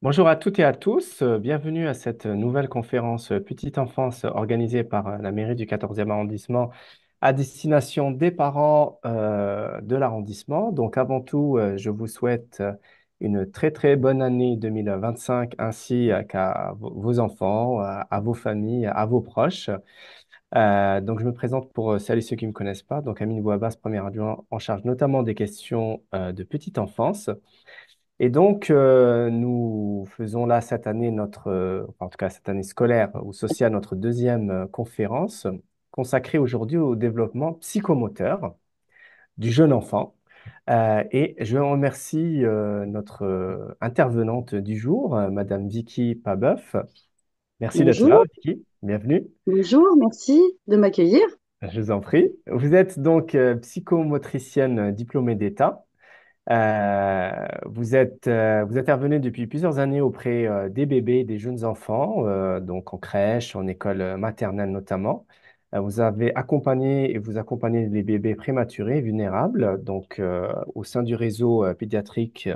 Bonjour à toutes et à tous, bienvenue à cette nouvelle conférence Petite Enfance organisée par la mairie du 14e arrondissement à destination des parents de l'arrondissement. Donc avant tout, je vous souhaite une très très bonne année 2025 ainsi qu'à vos enfants, à vos familles, à vos proches. Donc je me présente pour celles et ceux qui ne me connaissent pas. Donc Amine Bouabbas, premier adjoint en charge notamment des questions de petite enfance. Et donc, nous faisons là cette année enfin, en tout cas cette année scolaire ou sociale, notre deuxième conférence consacrée aujourd'hui au développement psychomoteur du jeune enfant. Et je remercie notre intervenante du jour, Madame Vicky Pabeuf. Merci d'être là, Bonjour, Vicky. Bienvenue. bonjour, merci de m'accueillir. Je vous en prie. Vous êtes donc psychomotricienne diplômée d'État. Vous intervenez depuis plusieurs années auprès des bébés et des jeunes enfants, donc en crèche, en école maternelle notamment. Vous avez accompagné et vous accompagnez les bébés prématurés, vulnérables, donc au sein du réseau pédiatrique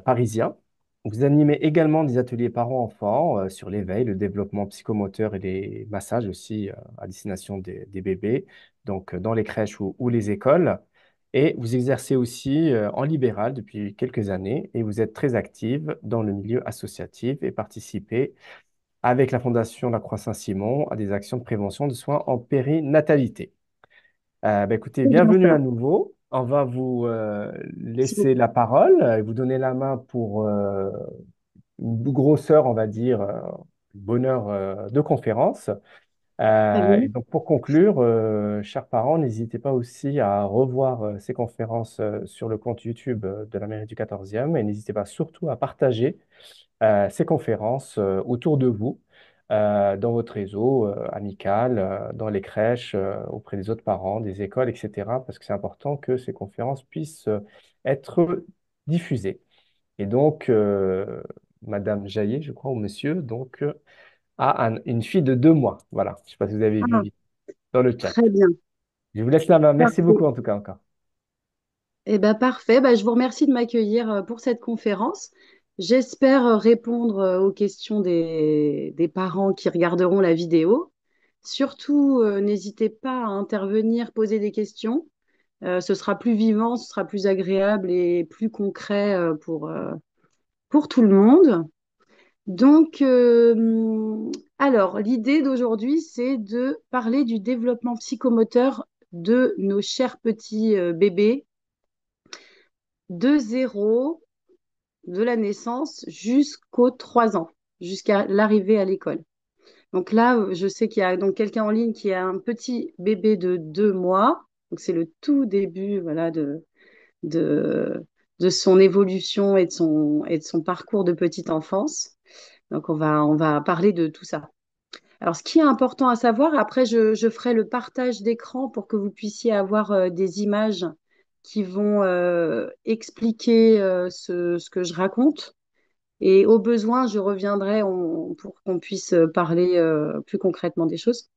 parisien. Vous animez également des ateliers parents-enfants sur l'éveil, le développement psychomoteur et les massages aussi à destination des bébés, donc dans les crèches ou les écoles. Et vous exercez aussi en libéral depuis quelques années et vous êtes très active dans le milieu associatif et participez avec la Fondation La Croix Saint-Simon à des actions de prévention de soins en périnatalité. Écoutez, C'est bien bienvenue ça. à nouveau. On va vous Merci laisser beaucoup. la parole et vous donner la main pour une grosseur, on va dire, bonheur de conférence. Très bien. Et donc, pour conclure, chers parents, n'hésitez pas aussi à revoir ces conférences sur le compte YouTube de la mairie du 14e et n'hésitez pas surtout à partager ces conférences autour de vous, dans votre réseau amical, dans les crèches, auprès des autres parents, des écoles, etc. Parce que c'est important que ces conférences puissent être diffusées. Et donc, Madame Jaillet, je crois, ou Monsieur, donc, a une fille de 2 mois. Voilà. Je ne sais pas si vous avez Ah, vu dans le chat. très bien. Je vous laisse la main. Merci Parfait. beaucoup, en tout cas, encore. Parfait. Je vous remercie de m'accueillir pour cette conférence. J'espère répondre aux questions des parents qui regarderont la vidéo. Surtout, n'hésitez pas à intervenir, poser des questions. Ce sera plus vivant, ce sera plus agréable et plus concret pour tout le monde. Donc, alors, l'idée d'aujourd'hui, c'est de parler du développement psychomoteur de nos chers petits bébés de zéro, de la naissance jusqu'aux 3 ans, jusqu'à l'arrivée à l'école. Donc là, je sais qu'il y a donc quelqu'un en ligne qui a un petit bébé de 2 mois. Donc c'est le tout début, voilà, de, de son évolution et de son parcours de petite enfance. Donc on va parler de tout ça. Alors, ce qui est important à savoir, après, je ferai le partage d'écran pour que vous puissiez avoir des images qui vont expliquer ce que je raconte. Et au besoin, je reviendrai pour qu'on puisse parler plus concrètement des choses.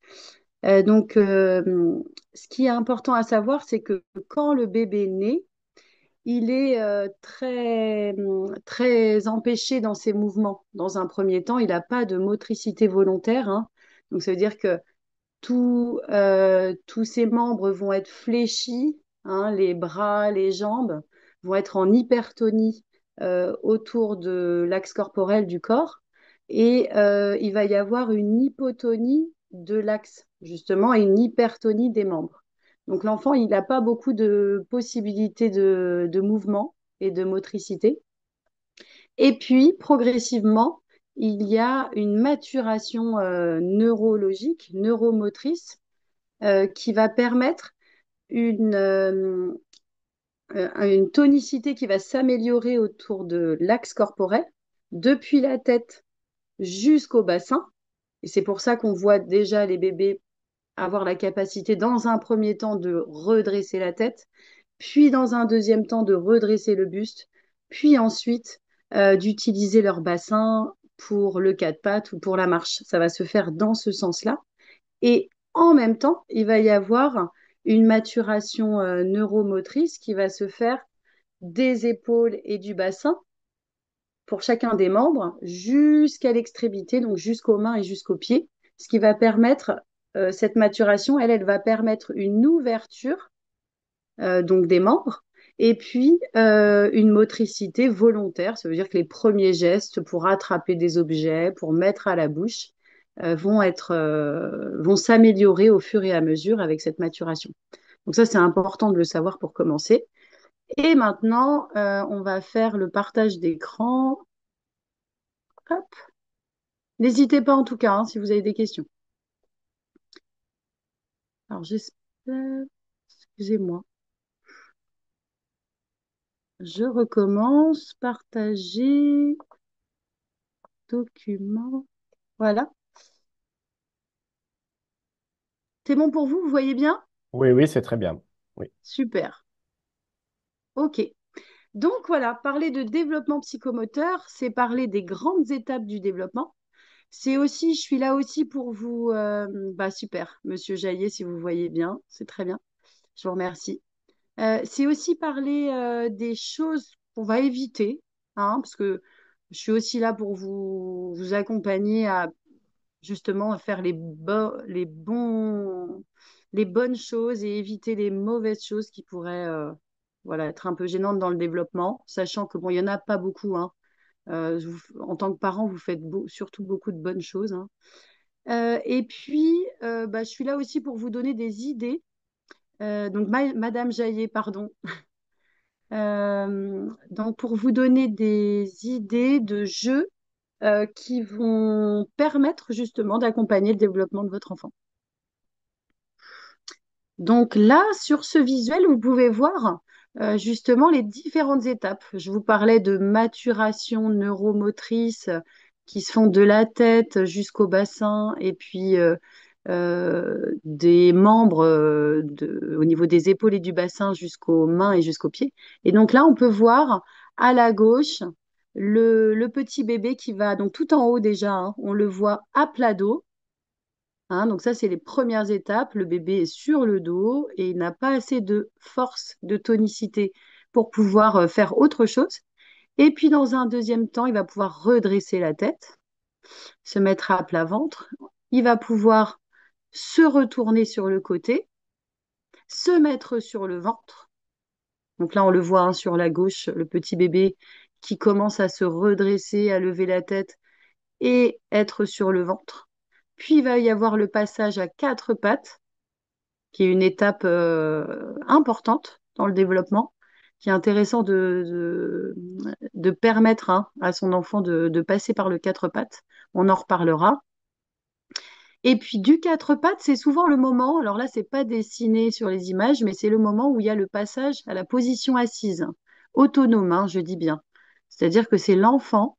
Ce qui est important à savoir, c'est que quand le bébé naît, il est très empêché dans ses mouvements. Dans un premier temps, il n'a pas de motricité volontaire, hein. Donc, ça veut dire que tous ses membres vont être fléchis, hein, les bras, les jambes vont être en hypertonie autour de l'axe corporel du corps. Et il va y avoir une hypotonie de l'axe, justement, et une hypertonie des membres. Donc l'enfant, il n'a pas beaucoup de possibilités de mouvement et de motricité. Et puis, progressivement, il y a une maturation neurologique, neuromotrice, qui va permettre une, euh, une tonicité qui va s'améliorer autour de l'axe corporel, depuis la tête jusqu'au bassin. Et c'est pour ça qu'on voit déjà les bébés avoir la capacité, dans un premier temps, de redresser la tête, puis dans un deuxième temps, de redresser le buste, puis ensuite d'utiliser leur bassin pour le quatre pattes ou pour la marche. Ça va se faire dans ce sens-là. Et en même temps, il va y avoir une maturation neuromotrice qui va se faire des épaules et du bassin pour chacun des membres jusqu'à l'extrémité, donc jusqu'aux mains et jusqu'aux pieds, ce qui va permettre, cette maturation, elle va permettre une ouverture donc des membres, et puis une motricité volontaire, ça veut dire que les premiers gestes pour attraper des objets, pour mettre à la bouche, vont s'améliorer au fur et à mesure avec cette maturation. Donc ça, c'est important de le savoir pour commencer. Et maintenant, on va faire le partage d'écran. Hop. N'hésitez pas en tout cas, hein, si vous avez des questions. Alors j'espère, excusez-moi, je recommence, partager, document. Voilà. C'est bon pour vous? Vous voyez bien? Oui, oui, c'est très bien. Oui. Super. OK. Donc voilà, parler de développement psychomoteur, c'est parler des grandes étapes du développement. C'est aussi, je suis là aussi pour vous. Bah super, Monsieur Jaillet, si vous voyez bien, c'est très bien. Je vous remercie. C'est aussi parler des choses qu'on va éviter, hein, parce que je suis aussi là pour vous accompagner à justement faire les bonnes choses et éviter les mauvaises choses qui pourraient voilà, être un peu gênantes dans le développement, sachant que bon, il n'y en a pas beaucoup, hein. En tant que parent, vous faites surtout beaucoup de bonnes choses, hein. Et puis, bah, je suis là aussi pour vous donner des idées. Donc, Madame Jaillet, pardon. Donc, pour vous donner des idées de jeux qui vont permettre justement d'accompagner le développement de votre enfant. Donc là, sur ce visuel, vous pouvez voir justement les différentes étapes. Je vous parlais de maturation neuromotrice qui se font de la tête jusqu'au bassin et puis des membres au niveau des épaules et du bassin jusqu'aux mains et jusqu'aux pieds. Et donc là, on peut voir à la gauche le petit bébé qui va, donc tout en haut déjà, hein, on le voit à plat dos. Hein, donc ça, c'est les premières étapes. Le bébé est sur le dos et il n'a pas assez de force, de tonicité pour pouvoir faire autre chose. Et puis, dans un deuxième temps, il va pouvoir redresser la tête, se mettre à plat ventre. Il va pouvoir se retourner sur le côté, se mettre sur le ventre. Donc là, on le voit hein, sur la gauche, le petit bébé qui commence à se redresser, à lever la tête et être sur le ventre. Puis, il va y avoir le passage à quatre pattes qui est une étape importante dans le développement, qui est intéressant de permettre hein, à son enfant de passer par le quatre pattes. On en reparlera. Et puis du quatre pattes, c'est souvent le moment, alors là, c'est pas dessiné sur les images, mais c'est le moment où il y a le passage à la position assise, autonome, hein, je dis bien. C'est-à-dire que c'est l'enfant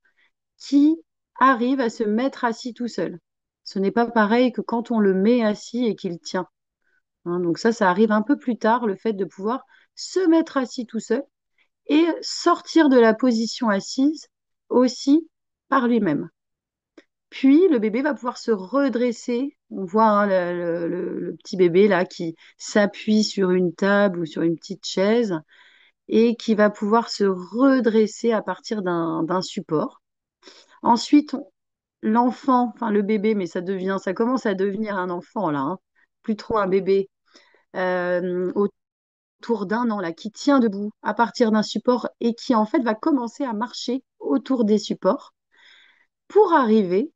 qui arrive à se mettre assis tout seul. Ce n'est pas pareil que quand on le met assis et qu'il tient. Hein, donc ça arrive un peu plus tard, le fait de pouvoir se mettre assis tout seul et sortir de la position assise aussi par lui-même. Puis le bébé va pouvoir se redresser. On voit hein, le petit bébé là qui s'appuie sur une table ou sur une petite chaise et qui va pouvoir se redresser à partir d'un support. Ensuite, l'enfant, enfin le bébé, mais ça commence à devenir un enfant là, hein, plus trop un bébé, autour d'un an là, qui tient debout à partir d'un support et qui en fait va commencer à marcher autour des supports pour arriver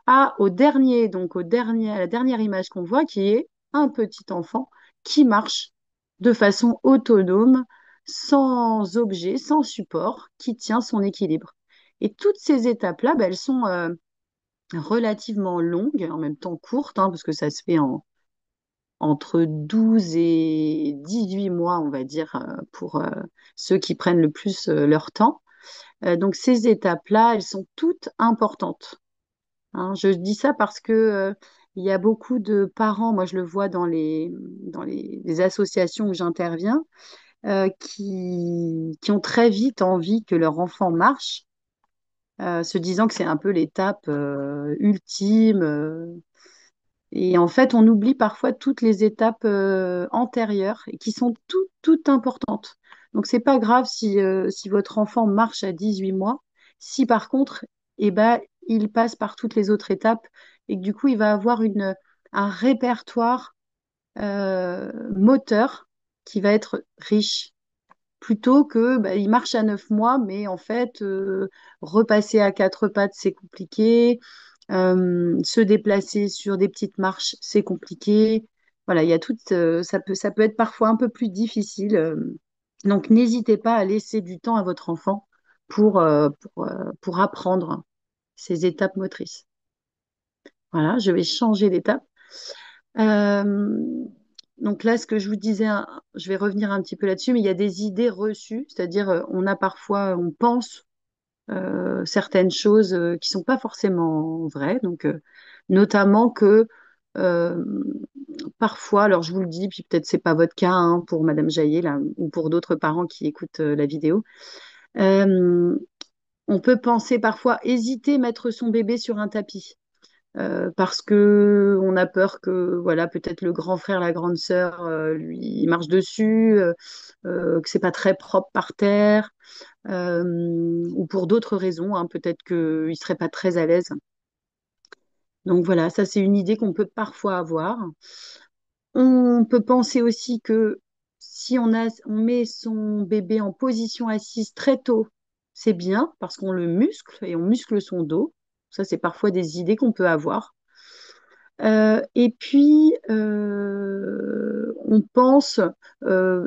à la dernière image qu'on voit qui est un petit enfant qui marche de façon autonome, sans objet, sans support, qui tient son équilibre. Et toutes ces étapes-là, ben, elles sont relativement longues, en même temps courtes, hein, parce que ça se fait entre 12 et 18 mois, on va dire, pour ceux qui prennent le plus leur temps. Donc ces étapes-là, elles sont toutes importantes. Hein. Je dis ça parce que il y a beaucoup de parents, moi je le vois les associations où j'interviens, qui ont très vite envie que leur enfant marche, se disant que c'est un peu l'étape ultime. Et en fait, on oublie parfois toutes les étapes antérieures et qui sont toutes importantes. Donc, c'est pas grave si votre enfant marche à 18 mois. Si par contre, eh ben, il passe par toutes les autres étapes et que du coup, il va avoir un répertoire moteur qui va être riche plutôt que bah, il marche à 9 mois, mais en fait, repasser à quatre pattes, c'est compliqué. Se déplacer sur des petites marches, c'est compliqué. Voilà, il y a ça peut être parfois un peu plus difficile. Donc, n'hésitez pas à laisser du temps à votre enfant pour apprendre ces étapes motrices. Voilà, je vais changer d'étape. Euh, donc là, ce que je vous disais, hein, je vais revenir un petit peu là-dessus, mais il y a des idées reçues, c'est-à-dire on pense certaines choses qui sont pas forcément vraies, donc notamment que euh, parfois, alors je vous le dis, puis peut-être c'est pas votre cas hein, pour Madame Jaillet là, ou pour d'autres parents qui écoutent la vidéo, euh, on peut penser parfois hésiter mettre son bébé sur un tapis parce que on a peur que voilà peut-être le grand frère, la grande sœur lui il marche dessus, que c'est pas très propre par terre, ou pour d'autres raisons, hein, peut-être qu'il serait pas très à l'aise. Donc voilà, ça c'est une idée qu'on peut parfois avoir. On peut penser aussi que si on met son bébé en position assise très tôt, c'est bien parce qu'on le muscle et on muscle son dos. Ça, c'est parfois des idées qu'on peut avoir. Et puis, on pense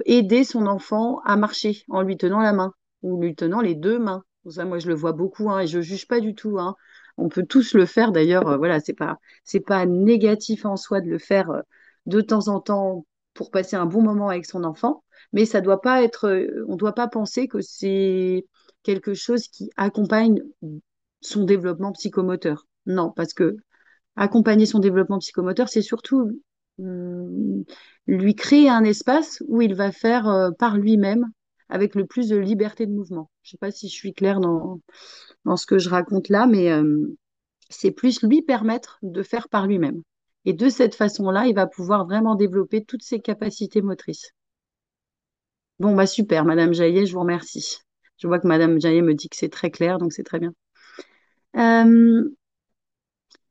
aider son enfant à marcher en lui tenant la main ou lui tenant les deux mains. Ça, moi, je le vois beaucoup hein, et je juge pas du tout. Hein. On peut tous le faire d'ailleurs. Voilà, c'est pas négatif en soi de le faire de temps en temps pour passer un bon moment avec son enfant, mais ça doit pas être. On doit pas penser que c'est quelque chose qui accompagne son développement psychomoteur. Non, parce que accompagner son développement psychomoteur, c'est surtout hum, lui créer un espace où il va faire par lui-même avec le plus de liberté de mouvement. Je ne sais pas si je suis claire dans ce que je raconte là, mais c'est plus lui permettre de faire par lui-même. Et de cette façon-là, il va pouvoir vraiment développer toutes ses capacités motrices. Bon, bah super, Madame Jaillet, je vous remercie. Je vois que Madame Jaillet me dit que c'est très clair, donc c'est très bien. Euh,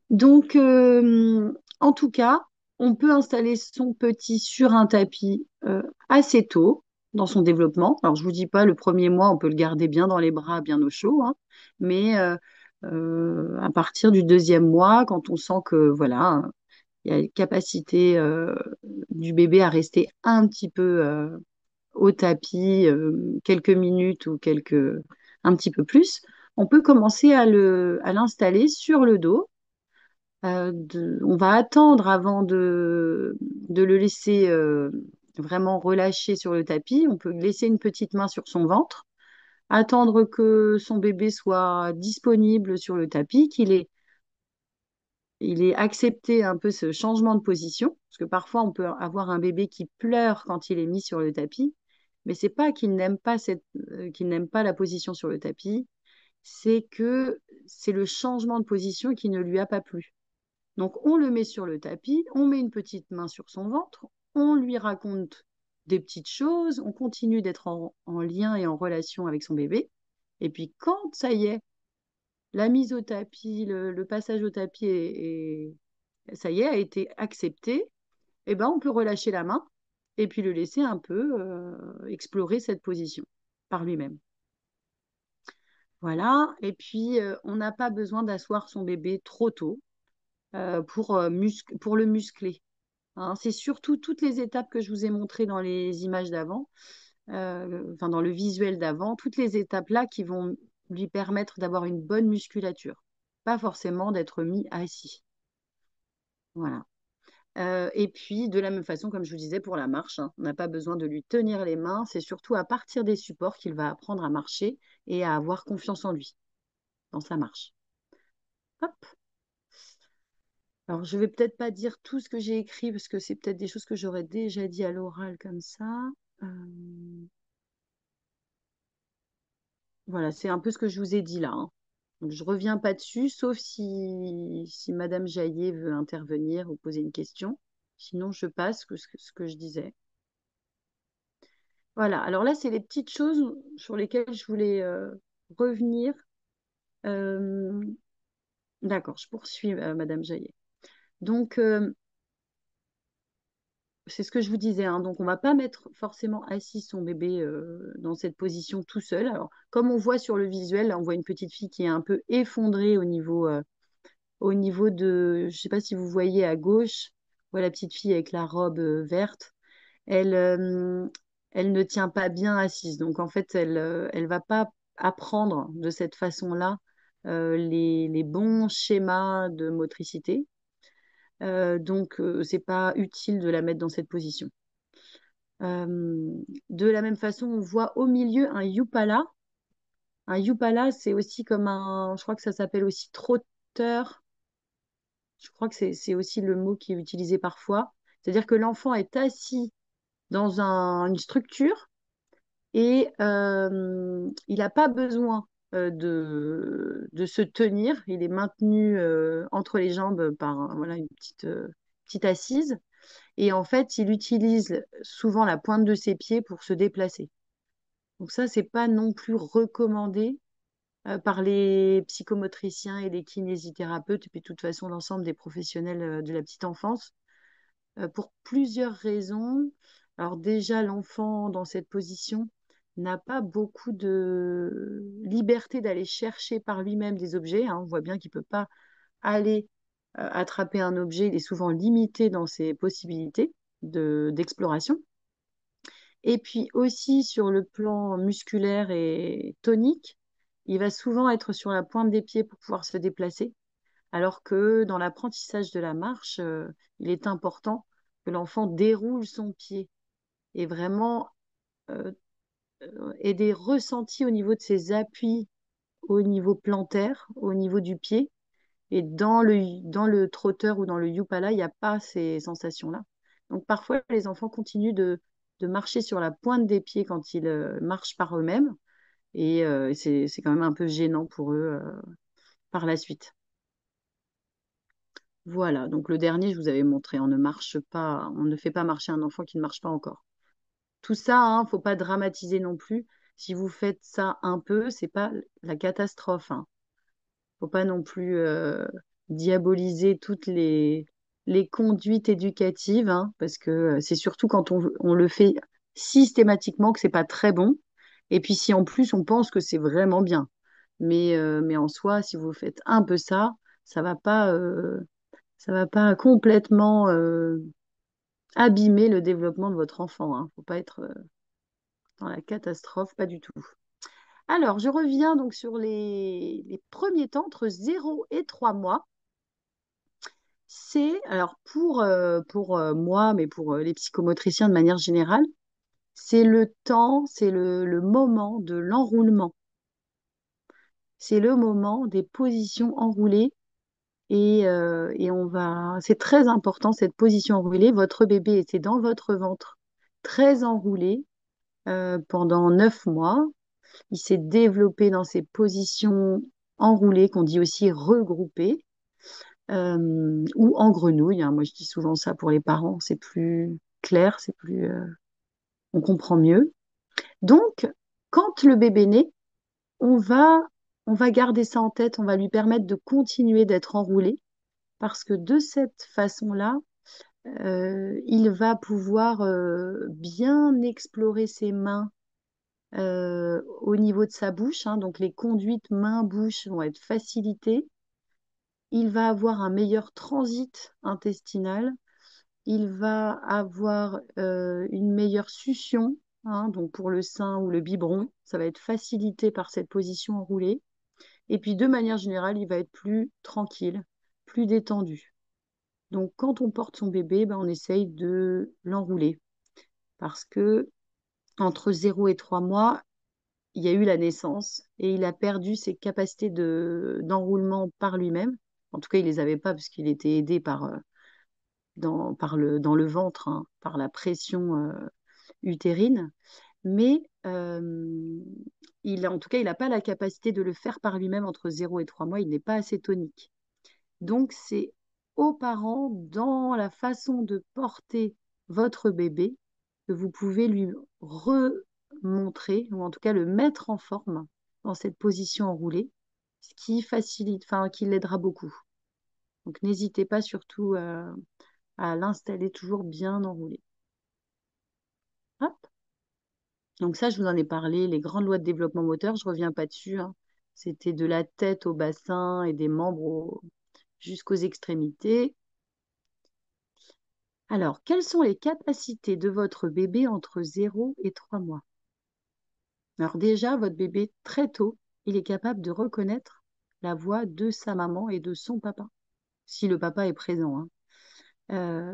Donc, en tout cas, on peut installer son petit sur un tapis assez tôt dans son développement. Alors, je vous dis pas, le premier mois, on peut le garder bien dans les bras, bien au chaud, hein, mais à partir du deuxième mois, quand on sent que voilà, il y a une capacité du bébé à rester un petit peu au tapis quelques minutes ou un petit peu plus, on peut commencer à l'installer sur le dos on va attendre avant de le laisser vraiment relâcher sur le tapis. On peut laisser une petite main sur son ventre, attendre que son bébé soit disponible sur le tapis, il ait accepté un peu ce changement de position. Parce que parfois, on peut avoir un bébé qui pleure quand il est mis sur le tapis, mais c'est pas qu'il n'aime pas la position sur le tapis, c'est que c'est le changement de position qui ne lui a pas plu. Donc, on le met sur le tapis, on met une petite main sur son ventre, on lui raconte des petites choses, on continue d'être en lien et en relation avec son bébé. Et puis, quand ça y est, la mise au tapis, le passage au tapis ça y est, a été accepté, eh ben, on peut relâcher la main et puis le laisser un peu explorer cette position par lui-même. Voilà. Et puis, on n'a pas besoin d'asseoir son bébé trop tôt pour le muscler. Hein, c'est surtout toutes les étapes que je vous ai montrées dans les images d'avant, enfin dans le visuel d'avant, toutes les étapes-là qui vont lui permettre d'avoir une bonne musculature, pas forcément d'être mis assis. Voilà. Et puis, de la même façon, comme je vous disais, pour la marche, hein, on n'a pas besoin de lui tenir les mains, c'est surtout à partir des supports qu'il va apprendre à marcher et à avoir confiance en lui dans sa marche. Hop. Alors, je vais peut-être pas dire tout ce que j'ai écrit parce que c'est peut-être des choses que j'aurais déjà dit à l'oral comme ça. Euh, Voilà, c'est un peu ce que je vous ai dit là. Hein. Donc, je reviens pas dessus, sauf si Madame Jaillet veut intervenir ou poser une question. Sinon, je passe ce que je disais. Voilà, alors là, c'est les petites choses sur lesquelles je voulais revenir Euh, d'accord, je poursuis, Madame Jaillet. Donc, c'est ce que je vous disais, hein. Donc, on va pas mettre forcément assis son bébé dans cette position tout seul. Alors, comme on voit sur le visuel, là, on voit une petite fille qui est un peu effondrée au niveau de, je sais pas si vous voyez à gauche, voilà la petite fille avec la robe verte. Elle, elle ne tient pas bien assise. Donc, en fait, elle va pas apprendre de cette façon-là les bons schémas de motricité. Donc, c'est pas utile de la mettre dans cette position. De la même façon, on voit au milieu un yupala. Un yupala, c'est aussi comme un, je crois que ça s'appelle aussi trotteur. Je crois que c'est aussi le mot qui est utilisé parfois. C'est-à-dire que l'enfant est assis dans une structure et il n'a pas besoin de se tenir. Il est maintenu entre les jambes par voilà, une petite assise. Et en fait, il utilise souvent la pointe de ses pieds pour se déplacer. Donc ça, c'est pas non plus recommandé par les psychomotriciens et les kinésithérapeutes, et puis de toute façon l'ensemble des professionnels de la petite enfance, pour plusieurs raisons. Alors déjà, l'enfant dans cette position n'a pas beaucoup de liberté d'aller chercher par lui-même des objets, hein. On voit bien qu'il ne peut pas aller attraper un objet, il est souvent limité dans ses possibilités d'exploration. Et puis aussi sur le plan musculaire et tonique, il va souvent être sur la pointe des pieds pour pouvoir se déplacer, alors que dans l'apprentissage de la marche, il est important que l'enfant déroule son pied et vraiment euh, ait des ressentis au niveau de ses appuis, au niveau plantaire, au niveau du pied. Et dans le trotteur ou dans le yupala, il n'y a pas ces sensations-là. Donc parfois, les enfants continuent de marcher sur la pointe des pieds quand ils marchent par eux-mêmes. Et c'est quand même un peu gênant pour eux par la suite. Voilà, donc le dernier, je vous avais montré, on ne marche pas, on ne fait pas marcher un enfant qui ne marche pas encore. Tout ça, hein, faut pas dramatiser non plus. Si vous faites ça un peu, c'est pas la catastrophe, hein. Faut pas non plus diaboliser toutes les conduites éducatives, hein, parce que c'est surtout quand on le fait systématiquement que c'est pas très bon. Et puis si en plus on pense que c'est vraiment bien. Mais en soi, si vous faites un peu ça, ça va pas, euh, ça va pas complètement abîmer le développement de votre enfant, hein. Faut pas être dans la catastrophe, pas du tout. Alors, je reviens donc sur les premiers temps, entre 0 et 3 mois. C'est, alors pour moi, mais pour les psychomotriciens de manière générale, c'est le temps, c'est le moment de l'enroulement. C'est le moment des positions enroulées et c'est très important cette position enroulée. Votre bébé était dans votre ventre, très enroulé pendant 9 mois. Il s'est développé dans ces positions enroulées qu'on dit aussi regroupées ou en grenouille, hein. Moi, je dis souvent ça pour les parents, c'est plus clair, on comprend mieux. Donc, quand le bébé naît, on va, on va garder ça en tête, on va lui permettre de continuer d'être enroulé parce que de cette façon-là, il va pouvoir bien explorer ses mains au niveau de sa bouche, hein. Donc, les conduites main-bouche vont être facilitées. Il va avoir un meilleur transit intestinal. Il va avoir une meilleure succion, hein, donc pour le sein ou le biberon, ça va être facilité par cette position enroulée. Et puis de manière générale, il va être plus tranquille, plus détendu. Donc quand on porte son bébé, ben, on essaye de l'enrouler parce que entre 0 et 3 mois, il y a eu la naissance et il a perdu ses capacités d'enroulement par lui-même. En tout cas, il les avait pas parce qu'il était aidé dans le ventre, hein, par la pression utérine, mais en tout cas, il n'a pas la capacité de le faire par lui-même entre 0 et 3 mois, il n'est pas assez tonique. Donc, c'est aux parents, dans la façon de porter votre bébé, que vous pouvez lui remontrer, ou en tout cas le mettre en forme dans cette position enroulée. ce qui facilite, enfin, qui l'aidera beaucoup. Donc, n'hésitez pas surtout à l'installer toujours bien enroulé. Hop. Donc ça, je vous en ai parlé, les grandes lois de développement moteur, je reviens pas dessus, hein. C'était de la tête au bassin et des membres jusqu'aux extrémités. Alors, quelles sont les capacités de votre bébé entre 0 et 3 mois? Alors déjà, votre bébé, très tôt, il est capable de reconnaître la voix de sa maman et de son papa, si le papa est présent, hein.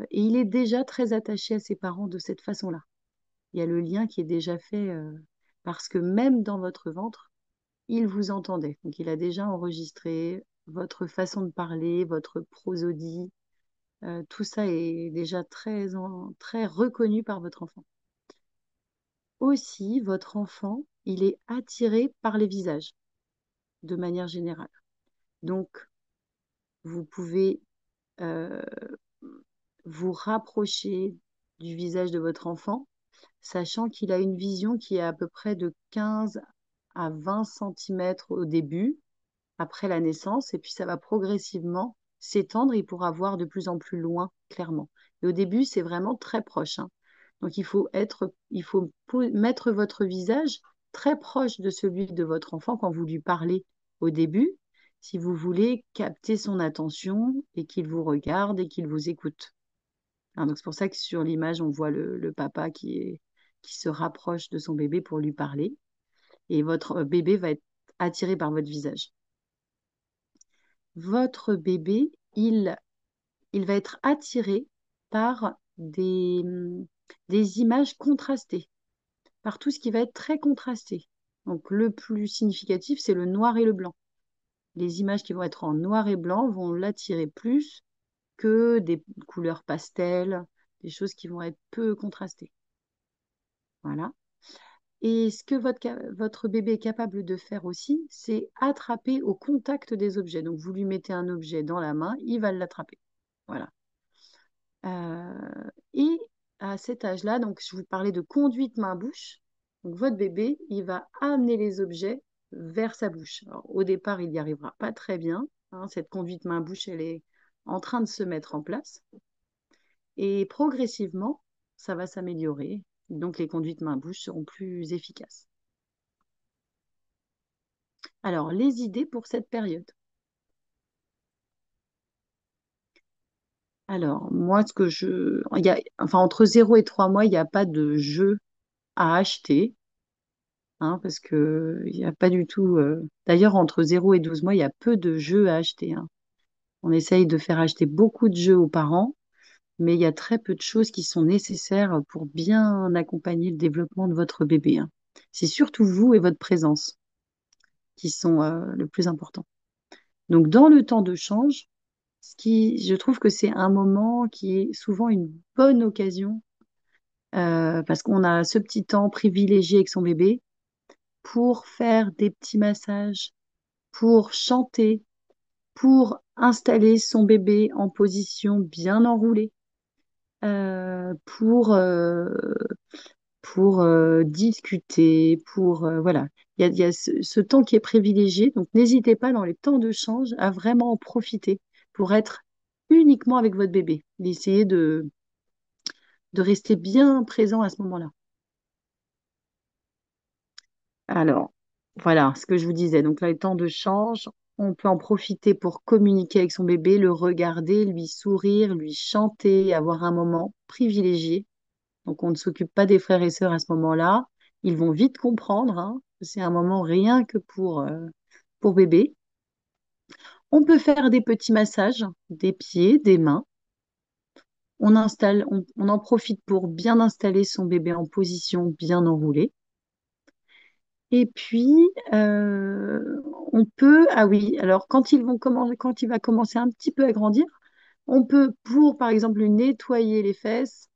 Et il est déjà très attaché à ses parents de cette façon-là. Il y a le lien qui est déjà fait parce que même dans votre ventre, il vous entendait. Donc, il a déjà enregistré votre façon de parler, votre prosodie. Tout ça est déjà très reconnu par votre enfant. Aussi, votre enfant, il est attiré par les visages, de manière générale. Donc, vous pouvez euh, vous rapprocher du visage de votre enfant, sachant qu'il a une vision qui est à peu près de 15 à 20 centimètres au début, après la naissance, et puis ça va progressivement s'étendre, il pourra voir de plus en plus loin, clairement. Et au début, c'est vraiment très proche, hein. Donc mettre votre visage très proche de celui de votre enfant quand vous lui parlez au début, si vous voulez capter son attention et qu'il vous regarde et qu'il vous écoute. Hein, donc c'est pour ça que sur l'image, on voit le papa qui se rapproche de son bébé pour lui parler, et votre bébé va être attiré par votre visage. Votre bébé, il va être attiré par des images contrastées, par tout ce qui va être très contrasté. Donc le plus significatif, c'est le noir et le blanc. Les images qui vont être en noir et blanc vont l'attirer plus que des couleurs pastel, des choses qui vont être peu contrastées. Voilà. Et ce que votre bébé est capable de faire aussi, c'est attraper au contact des objets. Donc vous lui mettez un objet dans la main, il va l'attraper. Voilà. Et à cet âge-là, donc je vous parlais de conduite main-bouche. Donc votre bébé, il va amener les objets vers sa bouche. Alors, au départ, il n'y arrivera pas très bien, hein. Cette conduite main-bouche, elle est en train de se mettre en place. Et progressivement, ça va s'améliorer. Donc les conduites main-bouche seront plus efficaces. Alors, les idées pour cette période. Alors, moi, enfin, entre 0 et 3 mois, il n'y a pas de jeu à acheter, hein, parce que il n'y a pas du tout. D'ailleurs, entre 0 et 12 mois, il y a peu de jeux à acheter, hein. On essaye de faire acheter beaucoup de jeux aux parents, mais il y a très peu de choses qui sont nécessaires pour bien accompagner le développement de votre bébé, hein. C'est surtout vous et votre présence qui sont le plus important. Donc, dans le temps de change, je trouve que c'est un moment qui est souvent une bonne occasion parce qu'on a ce petit temps privilégié avec son bébé pour faire des petits massages, pour chanter, pour installer son bébé en position bien enroulée, euh, pour, euh, pour discuter, voilà. Il y a ce temps qui est privilégié, donc n'hésitez pas dans les temps de change à vraiment en profiter pour être uniquement avec votre bébé. Essayez de rester bien présent à ce moment-là. Alors, voilà ce que je vous disais. Donc là, les temps de change, on peut en profiter pour communiquer avec son bébé, le regarder, lui sourire, lui chanter, avoir un moment privilégié. Donc on ne s'occupe pas des frères et sœurs à ce moment-là. Ils vont vite comprendre, hein, que c'est un moment rien que pour bébé. On peut faire des petits massages des pieds, des mains. On en profite pour bien installer son bébé en position bien enroulée. Et puis, on peut, ah oui, alors quand il va commencer un petit peu à grandir, on peut, pour par exemple lui nettoyer les fesses,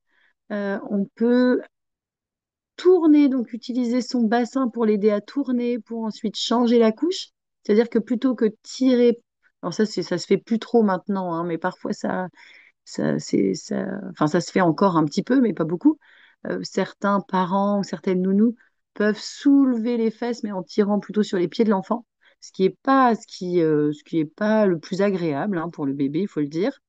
on peut tourner, donc utiliser son bassin pour l'aider à tourner, pour ensuite changer la couche. C'est-à-dire que plutôt que tirer, alors ça se fait plus trop maintenant, hein, mais parfois enfin, ça se fait encore un petit peu, mais pas beaucoup. Certains parents ou certaines nounous peuvent soulever les fesses, mais en tirant plutôt sur les pieds de l'enfant. ce qui est pas le plus agréable hein, pour le bébé, il faut le dire.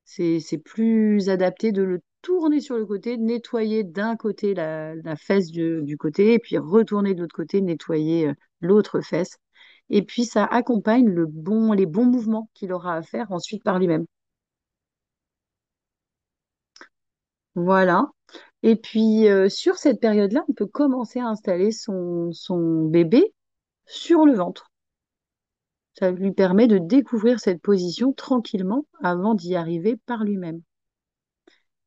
C'est plus adapté de le tourner sur le côté, de nettoyer d'un côté la fesse du côté, et puis retourner de l'autre côté, nettoyer l'autre fesse. Et puis ça accompagne les bons mouvements qu'il aura à faire ensuite par lui-même. Voilà. Et puis sur cette période-là, on peut commencer à installer son bébé sur le ventre. Ça lui permet de découvrir cette position tranquillement avant d'y arriver par lui-même.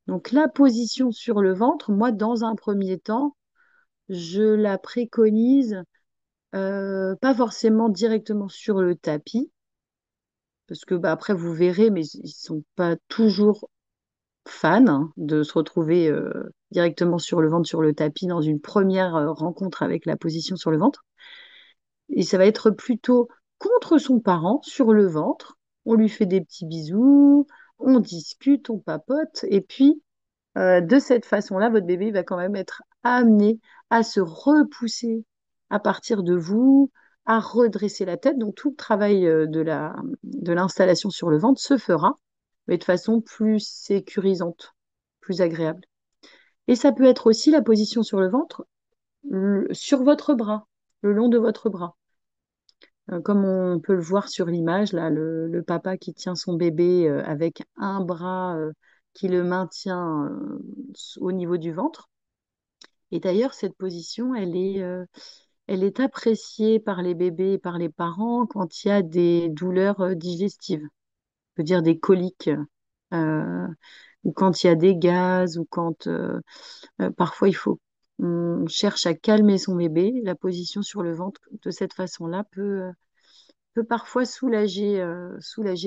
Donc la position sur le ventre, moi, dans un premier temps, je la préconise pas forcément directement sur le tapis, parce que bah, après vous verrez, mais ils sont pas toujours fans hein, de se retrouver directement sur le ventre, sur le tapis, dans une première rencontre avec la position sur le ventre. Et ça va être plutôt contre son parent, sur le ventre. On lui fait des petits bisous, on discute, on papote, et puis de cette façon-là, votre bébé va quand même être amené à se repousser à partir de vous, à redresser la tête. Donc tout le travail de l'installation sur le ventre se fera, mais de façon plus sécurisante, plus agréable. Et ça peut être aussi la position sur le ventre sur votre bras, le long de votre bras. Comme on peut le voir sur l'image, là, le papa qui tient son bébé avec un bras qui le maintient au niveau du ventre. Et d'ailleurs, cette position, elle est appréciée par les bébés et par les parents quand il y a des douleurs digestives, on peut dire des coliques, euh, ou quand il y a des gaz, ou quand parfois on cherche à calmer son bébé. La position sur le ventre de cette façon-là peut parfois soulager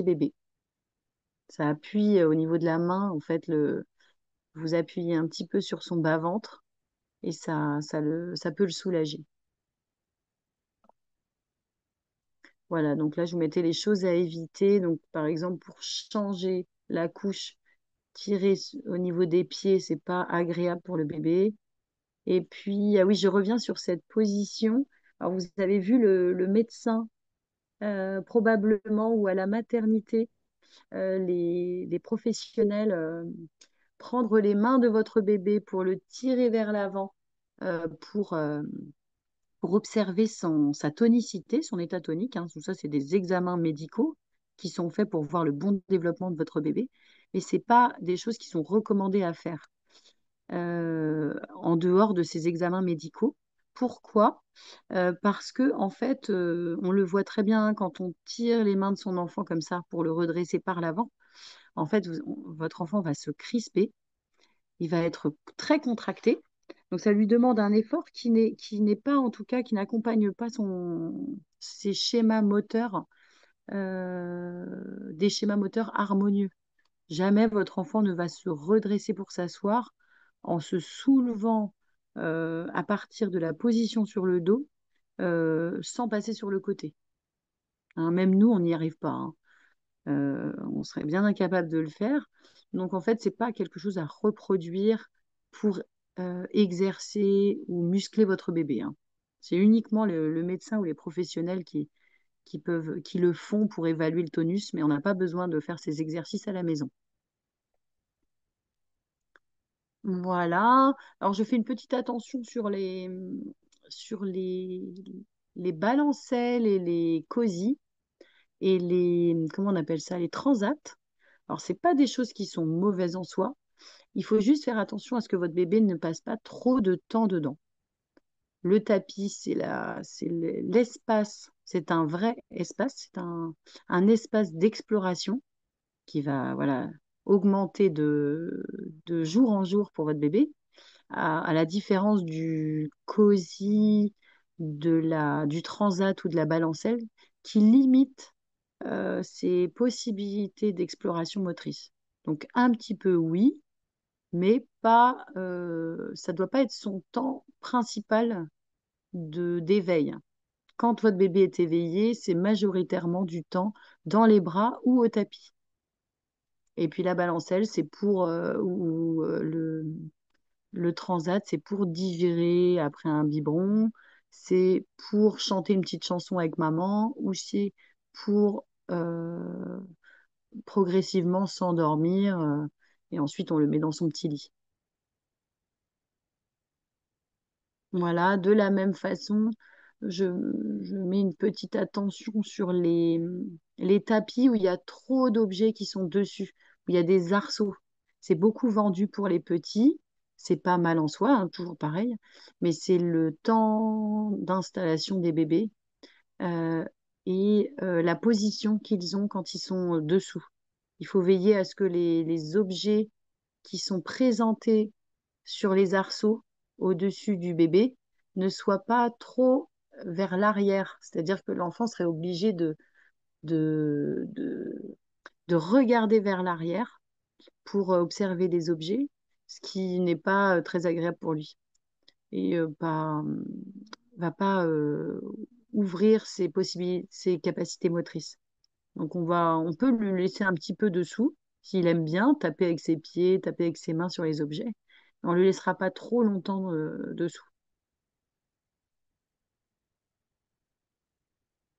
bébé. Ça appuie au niveau de la main, en fait, vous appuyez un petit peu sur son bas-ventre et ça peut le soulager. Voilà, donc là, je vous mettais les choses à éviter. Donc, par exemple, pour changer la couche, tirer au niveau des pieds, c'est pas agréable pour le bébé. Et puis, ah oui, je reviens sur cette position. Alors, vous avez vu le médecin, probablement, ou à la maternité, les professionnels prendre les mains de votre bébé pour le tirer vers l'avant, euh, pour, euh, pour observer sa tonicité, son état tonique. Hein. Tout ça, c'est des examens médicaux qui sont faits pour voir le bon développement de votre bébé. Mais ce n'est pas des choses qui sont recommandées à faire en dehors de ces examens médicaux. Pourquoi? Parce que en fait, on le voit très bien hein, quand on tire les mains de son enfant comme ça pour le redresser par l'avant. En fait, votre enfant va se crisper, il va être très contracté. Donc, ça lui demande un effort qui n'est pas, en tout cas, qui n'accompagne pas ses schémas moteurs, des schémas moteurs harmonieux. Jamais votre enfant ne va se redresser pour s'asseoir en se soulevant à partir de la position sur le dos sans passer sur le côté. Hein, même nous, on n'y arrive pas. Hein. On serait bien incapable de le faire. Donc en fait, c'est pas quelque chose à reproduire pour exercer ou muscler votre bébé. Hein. C'est uniquement le médecin ou les professionnels qui le font pour évaluer le tonus, mais on n'a pas besoin de faire ces exercices à la maison. Voilà. Alors je fais une petite attention sur les balancelles et les cosy et comment on appelle ça, les transats. Alors, c'est pas des choses qui sont mauvaises en soi. Il faut juste faire attention à ce que votre bébé ne passe pas trop de temps dedans. Le tapis, l'espace, c'est un vrai espace, c'est un espace d'exploration qui va voilà, augmenter de jour en jour pour votre bébé, à la différence du cosy, du transat ou de la balancelle, qui limite ses possibilités d'exploration motrice. Donc un petit peu oui, mais pas, ça ne doit pas être son temps principal d'éveil. Quand votre bébé est éveillé, c'est majoritairement du temps dans les bras ou au tapis. Et puis la balancelle, c'est pour, le transat, c'est pour digérer après un biberon, c'est pour chanter une petite chanson avec maman ou c'est pour progressivement s'endormir et ensuite on le met dans son petit lit. Voilà, de la même façon, je, je mets une petite attention sur les tapis où il y a trop d'objets qui sont dessus, où il y a des arceaux. C'est beaucoup vendu pour les petits. C'est pas mal en soi, hein, toujours pareil, mais c'est le temps d'installation des bébés euh, et la position qu'ils ont quand ils sont dessous. Il faut veiller à ce que les objets qui sont présentés sur les arceaux au-dessus du bébé ne soient pas trop vers l'arrière. C'est-à-dire que l'enfant serait obligé de, de, de regarder vers l'arrière pour observer les objets, ce qui n'est pas très agréable pour lui et va pas ouvrir ses possibilités, ses capacités motrices. Donc on peut lui laisser un petit peu dessous, s'il aime bien, taper avec ses pieds, taper avec ses mains sur les objets. On ne le laissera pas trop longtemps dessous.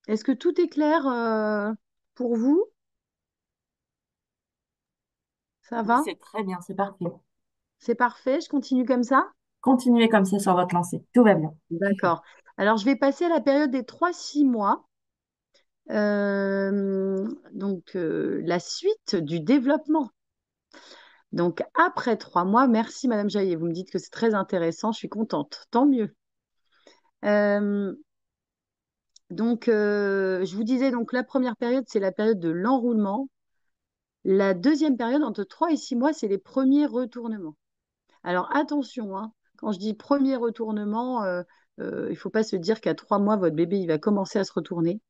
Est-ce que tout est clair pour vous? Ça Oui, va? c'est très bien, c'est parfait. C'est parfait, je continue comme ça? Continuez comme ça sur votre lancée. Tout va bien. D'accord. Alors je vais passer à la période des 3-6 mois. La suite du développement. Donc après 3 mois, merci Madame Jaillet, vous me dites que c'est très intéressant, je suis contente, tant mieux. Euh, je vous disais, donc, la première période, c'est la période de l'enroulement. La deuxième période, entre 3 et 6 mois, c'est les premiers retournements. Alors, attention, hein, quand je dis premier retournement, il ne faut pas se dire qu'à 3 mois, votre bébé, il va commencer à se retourner.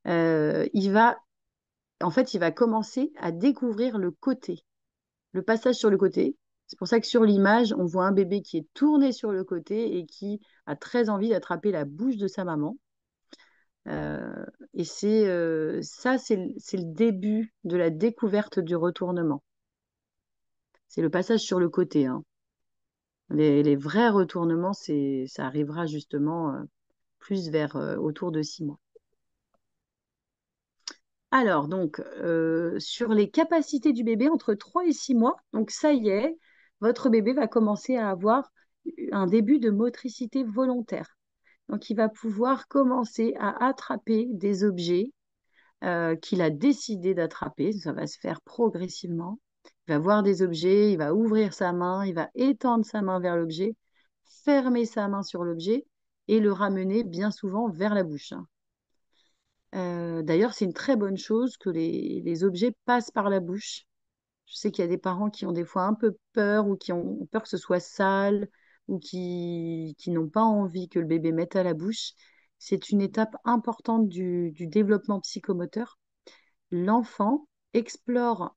Il va, en fait, il va commencer à découvrir le côté, le passage sur le côté. C'est pour ça que sur l'image, on voit un bébé qui est tourné sur le côté et qui a très envie d'attraper la bouche de sa maman. Euh, et c'est le début de la découverte du retournement. C'est le passage sur le côté, hein. Les vrais retournements, ça arrivera justement plus vers autour de 6 mois. Alors, sur les capacités du bébé entre 3 et 6 mois, donc ça y est, votre bébé va commencer à avoir un début de motricité volontaire. Donc, il va pouvoir commencer à attraper des objets qu'il a décidé d'attraper. Ça va se faire progressivement. Il va voir des objets, il va ouvrir sa main, il va étendre sa main vers l'objet, fermer sa main sur l'objet et le ramener bien souvent vers la bouche, hein. D'ailleurs, c'est une très bonne chose que les objets passent par la bouche. Je sais qu'il y a des parents qui ont des fois un peu peur ou qui ont peur que ce soit sale ou qui n'ont pas envie que le bébé mette à la bouche. C'est une étape importante du développement psychomoteur. L'enfant explore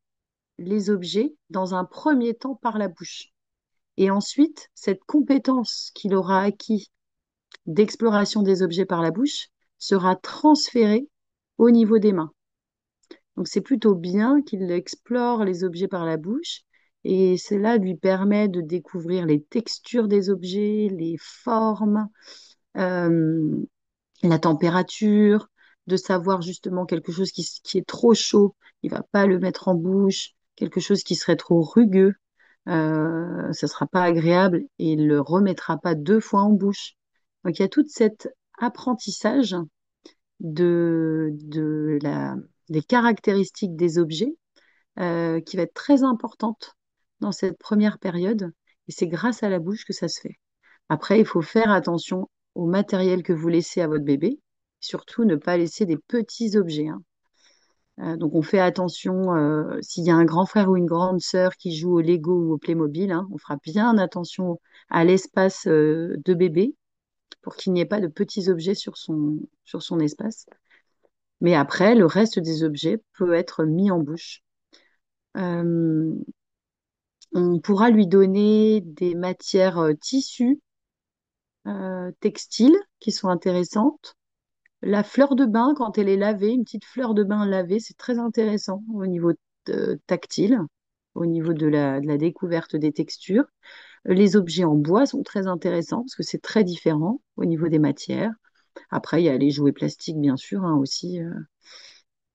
les objets dans un premier temps par la bouche. Et ensuite, cette compétence qu'il aura acquis d'exploration des objets par la bouche sera transférée au niveau des mains. Donc c'est plutôt bien qu'il explore les objets par la bouche et cela lui permet de découvrir les textures des objets, les formes, euh, la température, de savoir justement quelque chose qui est trop chaud, il va pas le mettre en bouche, quelque chose qui serait trop rugueux, ça sera pas agréable et il le remettra pas 2 fois en bouche. Donc il y a tout cet apprentissage de des caractéristiques des objets qui va être très importante dans cette première période et c'est grâce à la bouche que ça se fait. Après, il faut faire attention au matériel que vous laissez à votre bébé. Surtout, ne pas laisser des petits objets, hein. Donc, on fait attention s'il y a un grand frère ou une grande sœur qui joue au Lego ou au Playmobil, hein, on fera bien attention à l'espace de bébé pour qu'il n'y ait pas de petits objets sur son espace. Mais après, le reste des objets peut être mis en bouche. Euh, on pourra lui donner des matières tissues, textiles qui sont intéressantes. La fleur de bain, quand elle est lavée, une petite fleur de bain lavée, c'est très intéressant au niveau tactile, au niveau de la découverte des textures. Les objets en bois sont très intéressants parce que c'est très différent au niveau des matières. Après, il y a les jouets plastiques, bien sûr, hein, aussi,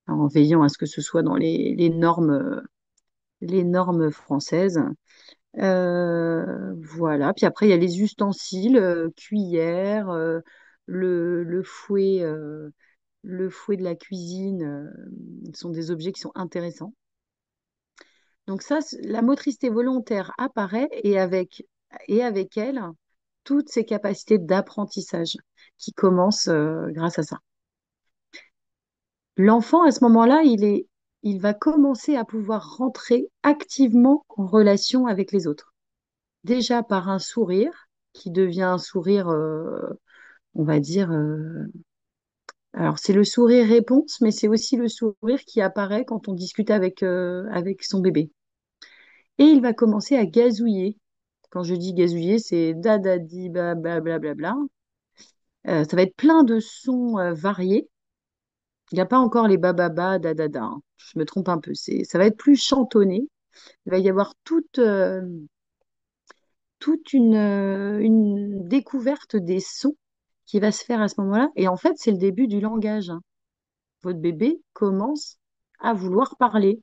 en veillant à ce que ce soit dans les normes françaises. Voilà. Puis après, il y a les ustensiles, cuillères, le fouet de la cuisine, sont des objets qui sont intéressants. Donc ça, la motricité volontaire apparaît et avec elle, toutes ces capacités d'apprentissage qui commencent grâce à ça. L'enfant, à ce moment-là, il va commencer à pouvoir rentrer activement en relation avec les autres. Déjà par un sourire, qui devient un sourire, on va dire, alors c'est le sourire réponse, mais c'est aussi le sourire qui apparaît quand on discute avec son bébé. Et il va commencer à gazouiller. Quand je dis gazouiller, c'est dadadi, blablabla. Ça va être plein de sons variés. Il n'y a pas encore les bababa, dadada, hein. Je me trompe un peu. Ça va être plus chantonné. Il va y avoir toute une découverte des sons qui va se faire à ce moment-là. Et en fait, c'est le début du langage, hein. Votre bébé commence à vouloir parler.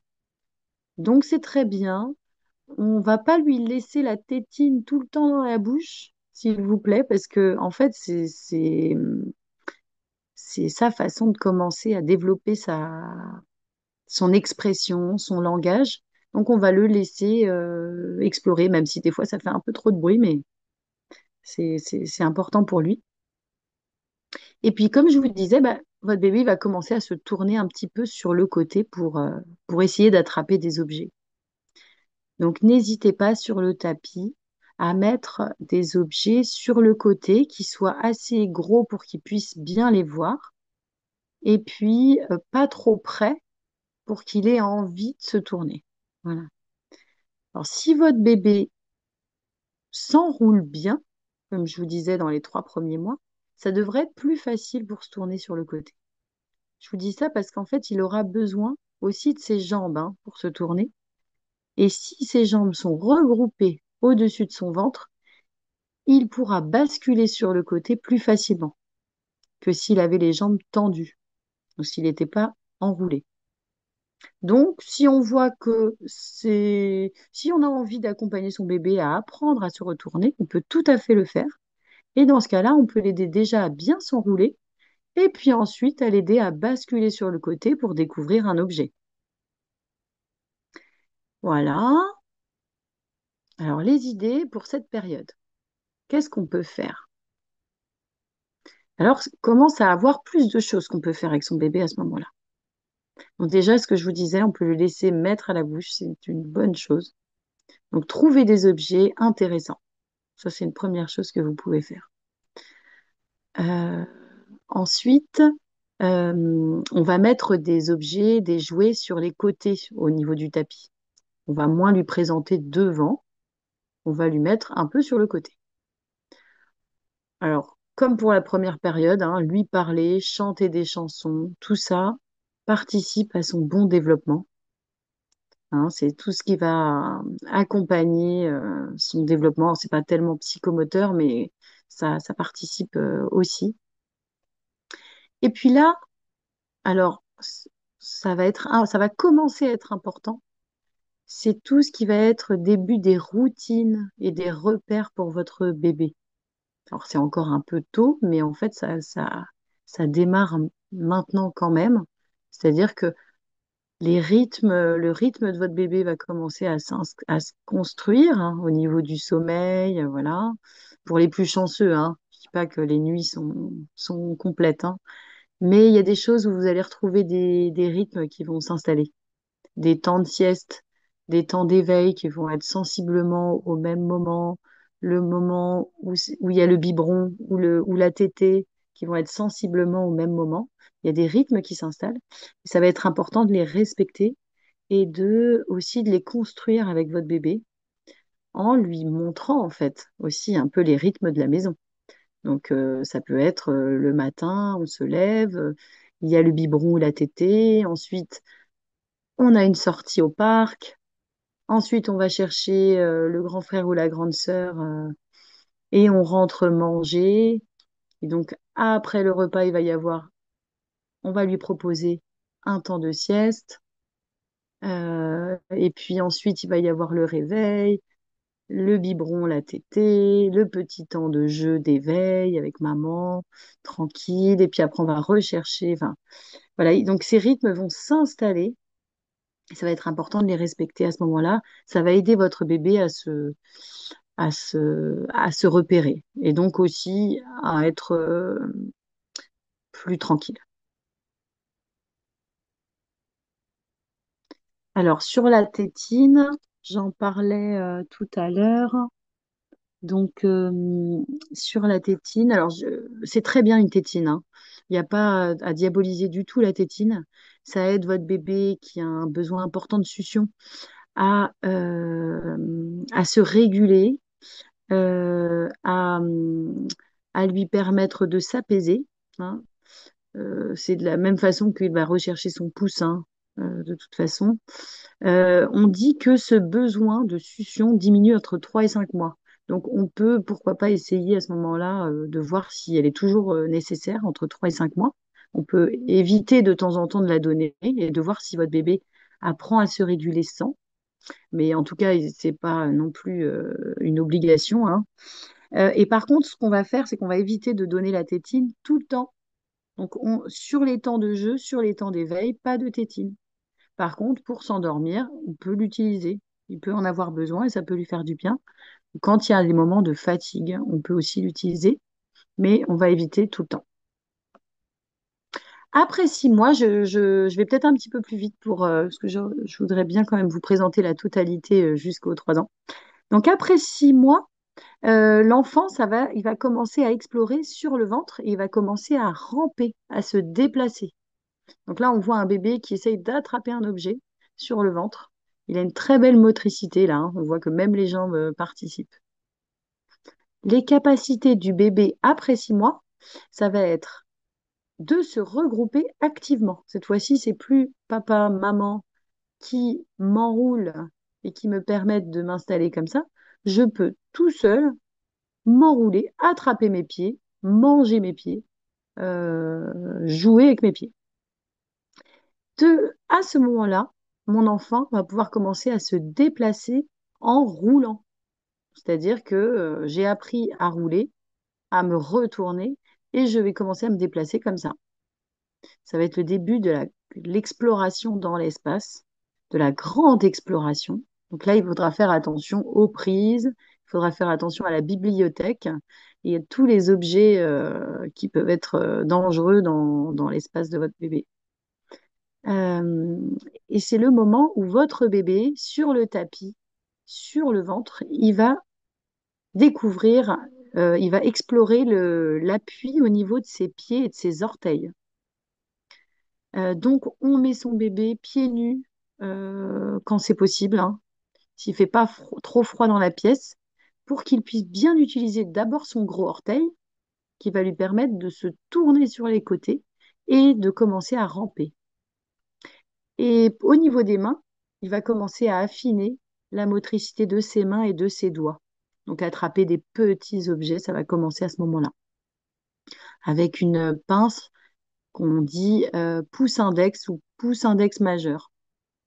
Donc, c'est très bien. On va pas lui laisser la tétine tout le temps dans la bouche, s'il vous plaît, parce que en fait, c'est sa façon de commencer à développer son expression, son langage. Donc, on va le laisser explorer, même si des fois ça fait un peu trop de bruit, mais c'est important pour lui. Et puis, comme je vous disais, bah, votre bébé va commencer à se tourner un petit peu sur le côté pour essayer d'attraper des objets. Donc, n'hésitez pas sur le tapis à mettre des objets sur le côté qui soient assez gros pour qu'il puisse bien les voir et puis pas trop près pour qu'il ait envie de se tourner. Voilà. Alors, si votre bébé s'enroule bien, comme je vous disais dans les 3 premiers mois, ça devrait être plus facile pour se tourner sur le côté. Je vous dis ça parce qu'en fait, il aura besoin aussi de ses jambes, hein, pour se tourner. Et si ses jambes sont regroupées au-dessus de son ventre, il pourra basculer sur le côté plus facilement que s'il avait les jambes tendues ou s'il n'était pas enroulé. Donc, si on a envie d'accompagner son bébé à apprendre à se retourner, on peut tout à fait le faire. Et dans ce cas-là, on peut l'aider déjà à bien s'enrouler et puis ensuite à l'aider à basculer sur le côté pour découvrir un objet. Voilà. Alors, les idées pour cette période. Qu'est-ce qu'on peut faire? Alors, commence à avoir plus de choses qu'on peut faire avec son bébé à ce moment-là. Donc déjà, ce que je vous disais, on peut le laisser mettre à la bouche, c'est une bonne chose. Donc, trouver des objets intéressants. Ça, c'est une première chose que vous pouvez faire. Euh, ensuite, on va mettre des objets, des jouets sur les côtés au niveau du tapis. On va moins lui présenter devant, on va lui mettre un peu sur le côté. Alors, comme pour la première période, hein, lui parler, chanter des chansons, tout ça participe à son bon développement, hein. C'est tout ce qui va accompagner son développement. C'est pas tellement psychomoteur, mais ça participe aussi. Et puis là, alors, ça va commencer à être important. C'est tout ce qui va être début des routines et des repères pour votre bébé. Alors, c'est encore un peu tôt, mais en fait, ça démarre maintenant quand même. C'est-à-dire que le rythme de votre bébé va commencer à se construire, hein, au niveau du sommeil, voilà. Pour les plus chanceux, hein. Je dis pas que les nuits sont complètes, hein. Mais il y a des choses où vous allez retrouver des rythmes qui vont s'installer, des temps de sieste, des temps d'éveil qui vont être sensiblement au même moment, le moment où il y a le biberon ou la tétée qui vont être sensiblement au même moment. Il y a des rythmes qui s'installent. Et ça va être important de les respecter et aussi de les construire avec votre bébé en lui montrant en fait aussi un peu les rythmes de la maison. Donc ça peut être le matin, on se lève, il y a le biberon ou la tétée, ensuite on a une sortie au parc, Ensuite, on va chercher le grand frère ou la grande sœur et on rentre manger. Et donc, après le repas, on va lui proposer un temps de sieste. Et puis ensuite, il va y avoir le réveil, le biberon, la tétée, le petit temps de jeu d'éveil avec maman, tranquille. Et puis après, on va rechercher. Enfin, voilà. Donc, ces rythmes vont s'installer. Et ça va être important de les respecter à ce moment-là. Ça va aider votre bébé à se repérer et donc aussi à être plus tranquille. Alors, sur la tétine, j'en parlais tout à l'heure. Donc, sur la tétine, c'est très bien une tétine, hein. Il n'y a pas à diaboliser du tout la tétine. Ça aide votre bébé qui a un besoin important de succion à se réguler, à lui permettre de s'apaiser, hein. C'est de la même façon qu'il va rechercher son poussin, de toute façon. On dit que ce besoin de succion diminue entre 3 et 5 mois. Donc, on peut, pourquoi pas, essayer à ce moment-là de voir si elle est toujours nécessaire entre 3 et 5 mois. On peut éviter de temps en temps de la donner et de voir si votre bébé apprend à se réguler sans. Mais en tout cas, c'est pas non plus une obligation, hein. Et par contre, ce qu'on va faire, c'est qu'on va éviter de donner la tétine tout le temps. Donc, sur les temps de jeu, sur les temps d'éveil, pas de tétine. Par contre, pour s'endormir, on peut l'utiliser. Il peut en avoir besoin et ça peut lui faire du bien. Quand il y a des moments de fatigue, on peut aussi l'utiliser, mais on va éviter tout le temps. Après 6 mois, je vais peut-être un petit peu plus vite parce que je voudrais bien quand même vous présenter la totalité jusqu'aux 3 ans. Donc après 6 mois, l'enfant, il va commencer à explorer sur le ventre et il va commencer à ramper, à se déplacer. Donc là, on voit un bébé qui essaye d'attraper un objet sur le ventre. Il a une très belle motricité là, hein. On voit que même les jambes participent. Les capacités du bébé après 6 mois, ça va être de se regrouper activement. Cette fois-ci, c'est plus papa, maman qui m'enroule et qui me permettent de m'installer comme ça. Je peux tout seul m'enrouler, attraper mes pieds, manger mes pieds, jouer avec mes pieds. À ce moment-là, mon enfant va pouvoir commencer à se déplacer en roulant. C'est-à-dire que j'ai appris à rouler, à me retourner et je vais commencer à me déplacer comme ça. Ça va être le début de l'exploration dans l'espace, de la grande exploration. Donc là, il faudra faire attention aux prises, il faudra faire attention à la bibliothèque et à tous les objets qui peuvent être dangereux dans l'espace de votre bébé. Euh, et c'est le moment où votre bébé, sur le tapis, sur le ventre, il va découvrir, il va explorer l'appui au niveau de ses pieds et de ses orteils. Donc, on met son bébé pieds nus quand c'est possible, hein, s'il fait pas trop froid dans la pièce, pour qu'il puisse bien utiliser d'abord son gros orteil, qui va lui permettre de se tourner sur les côtés et de commencer à ramper. Et au niveau des mains, il va commencer à affiner la motricité de ses mains et de ses doigts. Donc, attraper des petits objets, ça va commencer à ce moment-là. Avec une pince qu'on dit pouce index ou pouce index majeur.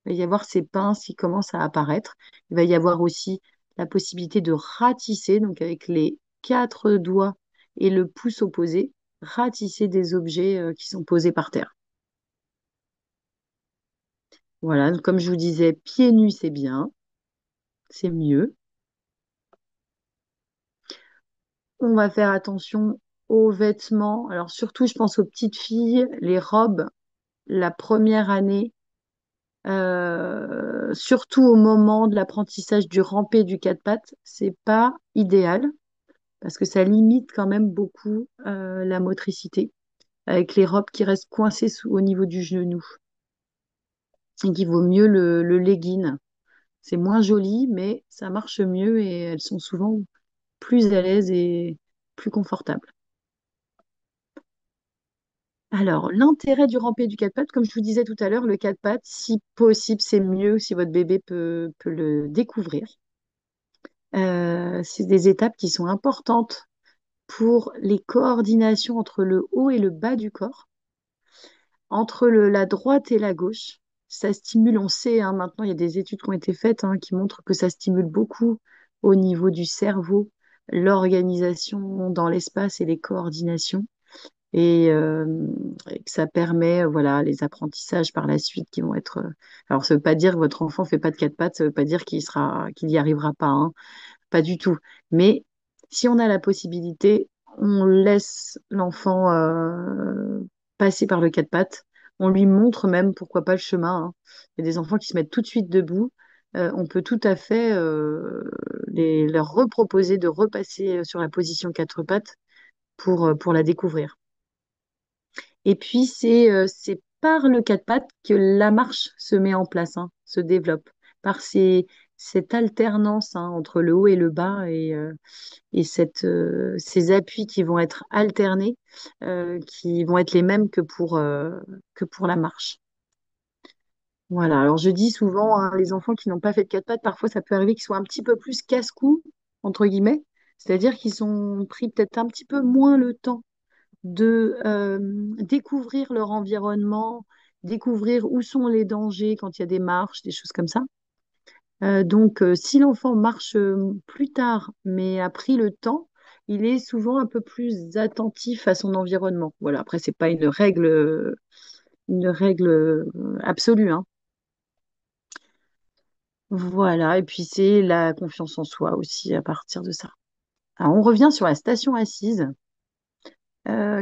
Il va y avoir ces pinces qui commencent à apparaître. Il va y avoir aussi la possibilité de ratisser, donc avec les 4 doigts et le pouce opposé, ratisser des objets qui sont posés par terre. Voilà, donc comme je vous disais, pieds nus, c'est bien, c'est mieux. On va faire attention aux vêtements. Alors surtout, je pense aux petites filles, les robes, la première année, surtout au moment de l'apprentissage du rampé du quatre pattes, c'est pas idéal parce que ça limite quand même beaucoup la motricité avec les robes qui restent coincées au niveau du genou et qu'il vaut mieux le legging. C'est moins joli, mais ça marche mieux et elles sont souvent plus à l'aise et plus confortables. Alors, l'intérêt du ramper du quatre pattes, comme je vous disais tout à l'heure, le quatre pattes, si possible, c'est mieux si votre bébé peut le découvrir. C'est des étapes qui sont importantes pour les coordinations entre le haut et le bas du corps, entre la droite et la gauche. Ça stimule, on sait, hein, maintenant, il y a des études qui ont été faites, hein, qui montrent que ça stimule beaucoup au niveau du cerveau, l'organisation dans l'espace et les coordinations. Et et que ça permet, voilà, les apprentissages par la suite qui vont être. Alors, ça veut pas dire que votre enfant fait pas de quatre pattes, ça veut pas dire qu'il y arrivera pas, hein, pas du tout. Mais si on a la possibilité, on laisse l'enfant passer par le quatre pattes. On lui montre même, pourquoi pas, le chemin, hein. Il y a des enfants qui se mettent tout de suite debout. On peut tout à fait leur reproposer de repasser sur la position quatre pattes pour la découvrir. Et puis, c'est par le quatre pattes que la marche se met en place, hein, se développe, par cette alternance, hein, entre le haut et le bas et ces appuis qui vont être alternés, qui vont être les mêmes que pour la marche. Voilà, alors je dis souvent, hein, les enfants qui n'ont pas fait de quatre pattes, parfois ça peut arriver qu'ils soient un petit peu plus casse-cou, entre guillemets, c'est-à-dire qu'ils ont pris peut-être un petit peu moins le temps de découvrir leur environnement, découvrir où sont les dangers quand il y a des marches, des choses comme ça. Donc, si l'enfant marche plus tard, mais a pris le temps, il est souvent un peu plus attentif à son environnement. Voilà, après, c'est pas une règle absolue, hein. Voilà, et puis c'est la confiance en soi aussi à partir de ça. Alors, on revient sur la station assise.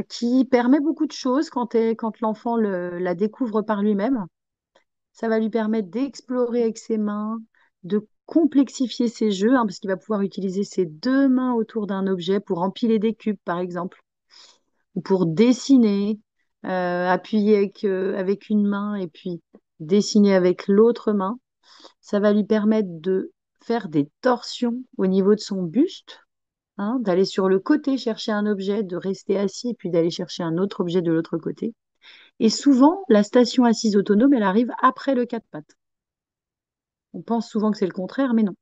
Qui permet beaucoup de choses quand l'enfant la découvre par lui-même. Ça va lui permettre d'explorer avec ses mains, de complexifier ses jeux, hein, parce qu'il va pouvoir utiliser ses deux mains autour d'un objet pour empiler des cubes, par exemple, ou pour dessiner, appuyer avec une main et puis dessiner avec l'autre main. Ça va lui permettre de faire des torsions au niveau de son buste, hein, d'aller sur le côté chercher un objet, de rester assis, puis d'aller chercher un autre objet de l'autre côté. Et souvent, la station assise autonome, elle arrive après le quatre pattes. On pense souvent que c'est le contraire, mais non.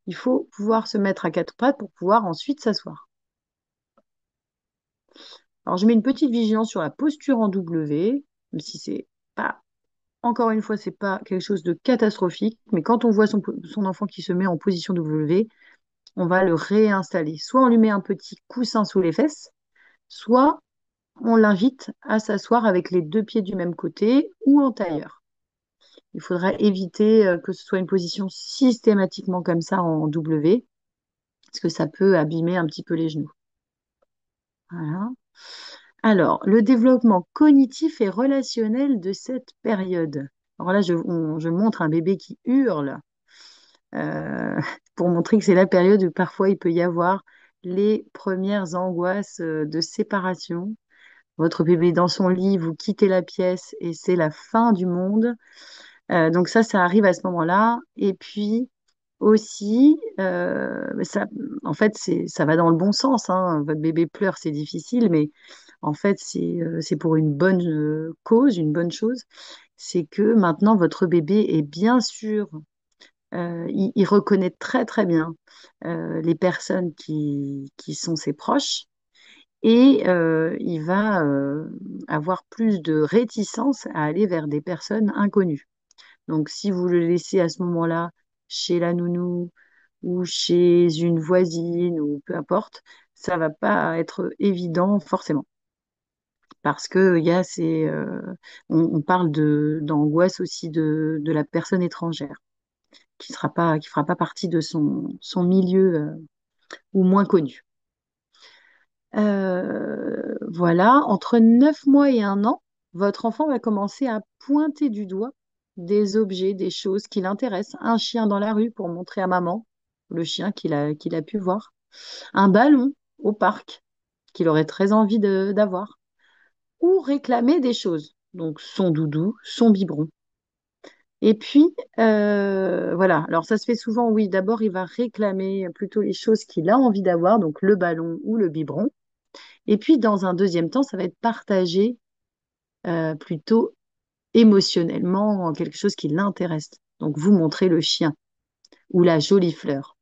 Il faut pouvoir se mettre à quatre pattes pour pouvoir ensuite s'asseoir. Alors, je mets une petite vigilance sur la posture en W, même si c'est pas, encore une fois, c'est pas quelque chose de catastrophique, mais quand on voit son enfant qui se met en position W, on va le réinstaller. Soit on lui met un petit coussin sous les fesses, soit on l'invite à s'asseoir avec les deux pieds du même côté ou en tailleur. Il faudra éviter que ce soit une position systématiquement comme ça en W, parce que ça peut abîmer un petit peu les genoux. Voilà. Alors, le développement cognitif et relationnel de cette période. Alors là, je montre un bébé qui hurle euh, pour montrer que c'est la période où parfois il peut y avoir les premières angoisses de séparation. Votre bébé est dans son lit, vous quittez la pièce et c'est la fin du monde. Donc ça arrive à ce moment-là. Et puis aussi, ça, en fait, ça va dans le bon sens, hein. Votre bébé pleure, c'est difficile, mais en fait, c'est pour une bonne cause, une bonne chose. C'est que maintenant, votre bébé est bien sûr, il reconnaît très très bien les personnes qui sont ses proches. Et il va avoir plus de réticence à aller vers des personnes inconnues. Donc, si vous le laissez à ce moment-là chez la nounou ou chez une voisine ou peu importe, ça va pas être évident forcément parce que il y a on parle d'angoisse aussi de la personne étrangère qui fera pas partie de son milieu ou moins connu. Voilà, entre 9 mois et 1 an, votre enfant va commencer à pointer du doigt des objets, des choses qui l'intéressent. Un chien dans la rue pour montrer à maman le chien qu'il a pu voir. Un ballon au parc qu'il aurait très envie d'avoir. Ou réclamer des choses. Donc son doudou, son biberon. Et puis, voilà. Alors ça se fait souvent, oui. D'abord, il va réclamer plutôt les choses qu'il a envie d'avoir, donc le ballon ou le biberon. Et puis, dans un deuxième temps, ça va être partagé plutôt émotionnellement, quelque chose qui l'intéresse. Donc, vous montrez le chien ou la jolie fleur.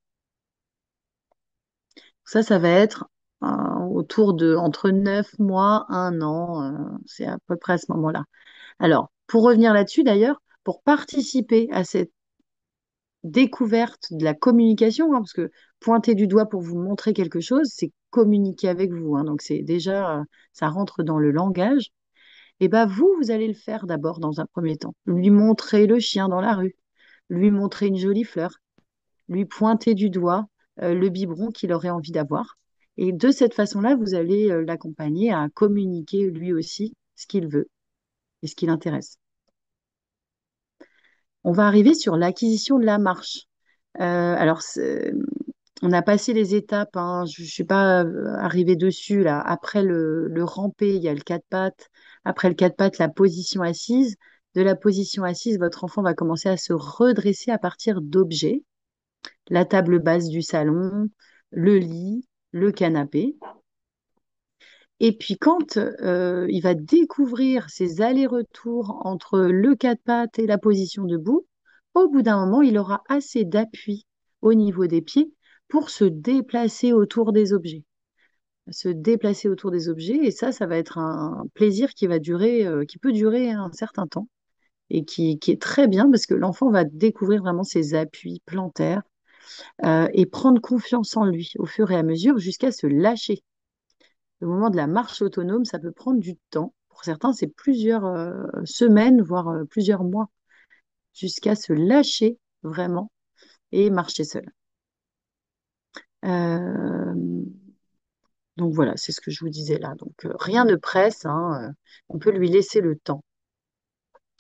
Ça va être autour de entre 9 mois, 1 an, c'est à peu près à ce moment-là. Alors, pour revenir là-dessus d'ailleurs, pour participer à cette découverte de la communication, parce que pointer du doigt pour vous montrer quelque chose, c'est communiquer avec vous, donc c'est déjà, ça rentre dans le langage. Et ben vous allez le faire d'abord dans un premier temps. Lui montrer le chien dans la rue, lui montrer une jolie fleur, lui pointer du doigt le biberon qu'il aurait envie d'avoir. Et de cette façon-là, vous allez l'accompagner à communiquer lui aussi ce qu'il veut et ce qui l'intéresse. On va arriver sur l'acquisition de la marche. Alors, on a passé les étapes, je ne suis pas arrivée dessus là. Après le ramper, il y a le quatre pattes. Après le quatre pattes, la position assise. De la position assise, votre enfant va commencer à se redresser à partir d'objets. La table basse du salon, le lit, le canapé. Et puis quand il va découvrir ces allers-retours entre le quatre pattes et la position debout, au bout d'un moment, il aura assez d'appui au niveau des pieds pour se déplacer autour des objets. Se déplacer autour des objets, et ça va être un plaisir qui va durer, qui peut durer un certain temps, et qui est très bien parce que l'enfant va découvrir vraiment ses appuis plantaires et prendre confiance en lui au fur et à mesure jusqu'à se lâcher. Le moment de la marche autonome, ça peut prendre du temps. Pour certains, c'est plusieurs semaines, voire plusieurs mois, jusqu'à se lâcher vraiment et marcher seul. Euh, donc voilà, c'est ce que je vous disais là. Donc rien ne presse, on peut lui laisser le temps.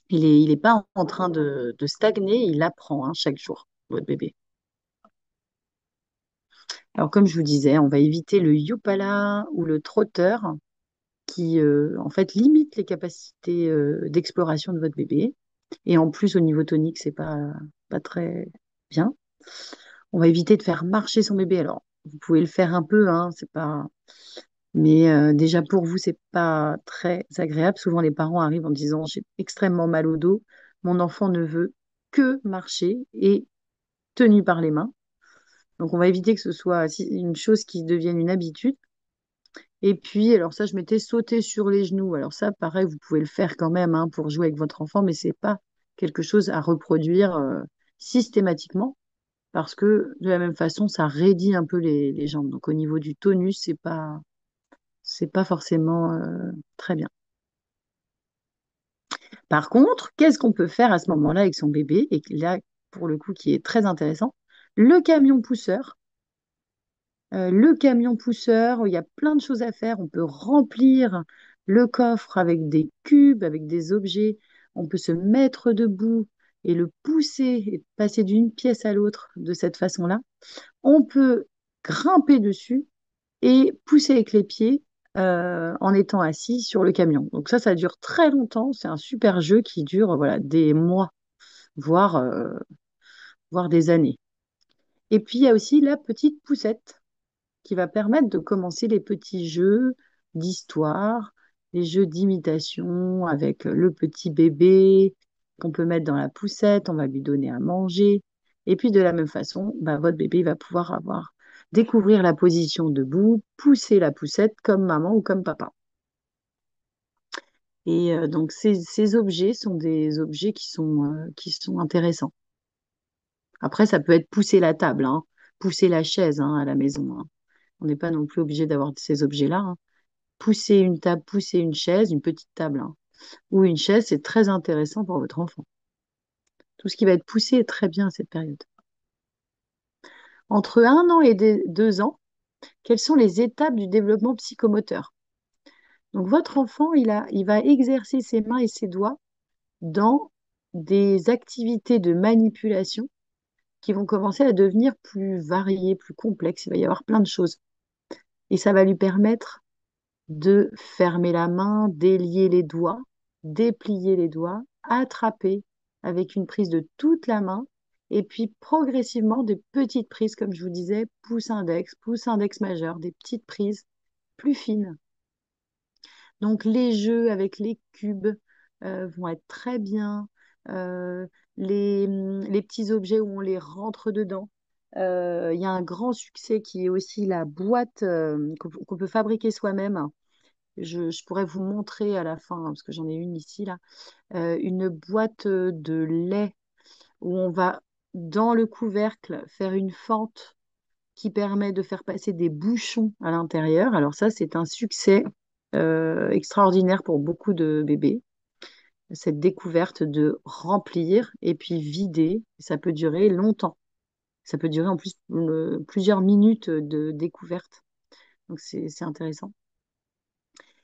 Il est pas en train de stagner, il apprend chaque jour, votre bébé. Alors comme je vous disais, on va éviter le yupala ou le trotteur qui en fait limite les capacités d'exploration de votre bébé. Et en plus, au niveau tonique, c'est pas très bien. On va éviter de faire marcher son bébé. Alors, vous pouvez le faire un peu, c'est pas. Mais déjà pour vous, c'est pas très agréable. Souvent, les parents arrivent en disant, j'ai extrêmement mal au dos. Mon enfant ne veut que marcher et tenu par les mains. Donc, on va éviter que ce soit une chose qui devienne une habitude. Et puis, alors ça, je m'étais sauté sur les genoux. Alors ça, pareil, vous pouvez le faire quand même pour jouer avec votre enfant, mais c'est pas quelque chose à reproduire systématiquement parce que de la même façon, ça raidit un peu les jambes. Donc au niveau du tonus, c'est pas forcément très bien. Par contre, qu'est-ce qu'on peut faire à ce moment-là avec son bébé? Et là, pour le coup, qui est très intéressant, le camion pousseur. Le camion pousseur, il y a plein de choses à faire. On peut remplir le coffre avec des cubes, avec des objets. On peut se mettre debout et le pousser et passer d'une pièce à l'autre de cette façon-là. On peut grimper dessus et pousser avec les pieds en étant assis sur le camion. Donc ça dure très longtemps. C'est un super jeu qui dure voilà, des mois, voire, voire des années. Et puis, il y a aussi la petite poussette qui va permettre de commencer les petits jeux d'histoire, les jeux d'imitation avec le petit bébé qu'on peut mettre dans la poussette, on va lui donner à manger. Et puis de la même façon, votre bébé va pouvoir découvrir la position debout, pousser la poussette comme maman ou comme papa. Et donc ces objets sont des objets qui sont intéressants. Après, ça peut être pousser la table, pousser la chaise à la maison. On n'est pas non plus obligé d'avoir ces objets-là. Pousser une table, pousser une chaise, une petite table, ou une chaise, c'est très intéressant pour votre enfant. Tout ce qui va être poussé est très bien à cette période. Entre 1 an et 2 ans, quelles sont les étapes du développement psychomoteur? Donc, votre enfant, il va exercer ses mains et ses doigts dans des activités de manipulation qui vont commencer à devenir plus variées, plus complexes. Il va y avoir plein de choses. Et ça va lui permettre de fermer la main, délier les doigts, déplier les doigts, attraper avec une prise de toute la main, et puis progressivement des petites prises, comme je vous disais, pouce index majeur, des petites prises plus fines. Donc les jeux avec les cubes vont être très bien. Euh, les petits objets où on les rentre dedans. Il y a un grand succès qui est aussi la boîte qu'on peut fabriquer soi-même. Je pourrais vous montrer à la fin, hein, parce que j'en ai une ici, là, une boîte de lait où on va, dans le couvercle, faire une fente qui permet de faire passer des bouchons à l'intérieur. Alors ça, c'est un succès extraordinaire pour beaucoup de bébés, cette découverte de remplir et puis vider. Ça peut durer longtemps. Ça peut durer en plus plusieurs minutes de découverte. Donc c'est intéressant.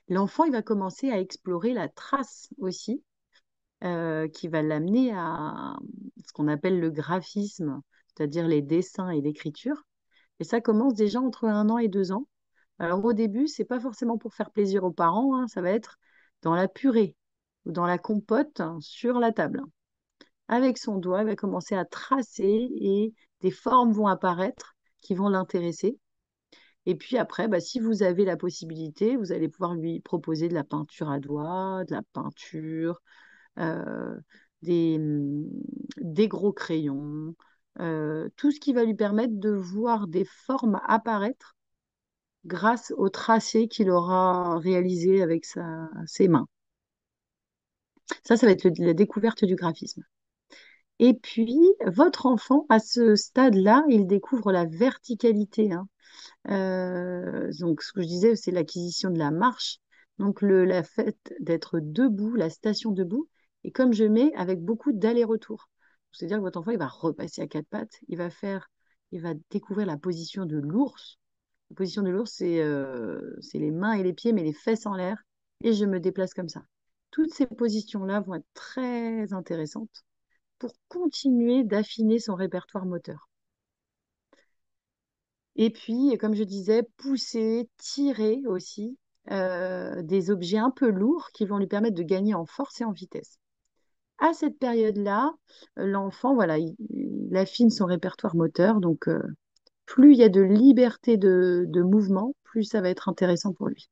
L'enfant, il va commencer à explorer la trace aussi, qui va l'amener à ce qu'on appelle le graphisme, c'est-à-dire les dessins et l'écriture. Et ça commence déjà entre 1 an et 2 ans. Alors au début, c'est pas forcément pour faire plaisir aux parents, hein, ça va être dans la purée ou dans la compote hein, sur la table. Avec son doigt, il va commencer à tracer et des formes vont apparaître qui vont l'intéresser. Et puis après, bah, si vous avez la possibilité, vous allez pouvoir lui proposer de la peinture à doigts, de la peinture, euh, des, hum, des gros crayons, tout ce qui va lui permettre de voir des formes apparaître grâce au tracé qu'il aura réalisé avec ses mains. Ça va être la découverte du graphisme. Et puis, votre enfant, à ce stade-là, il découvre la verticalité, hein. Donc, ce que je disais, c'est l'acquisition de la marche. Donc, la fait d'être debout, la station debout. Et comme je mets, avec beaucoup d'aller-retour. C'est-à-dire que votre enfant, il va repasser à quatre pattes. Il va découvrir la position de l'ours. La position de l'ours, c'est les mains et les pieds, mais les fesses en l'air. Et je me déplace comme ça. Toutes ces positions-là vont être très intéressantes pour continuer d'affiner son répertoire moteur. Et puis, comme je disais, pousser, tirer aussi des objets un peu lourds qui vont lui permettre de gagner en force et en vitesse. À cette période-là, l'enfant, voilà, il affine son répertoire moteur. Donc, plus il y a de liberté de mouvement, plus ça va être intéressant pour lui.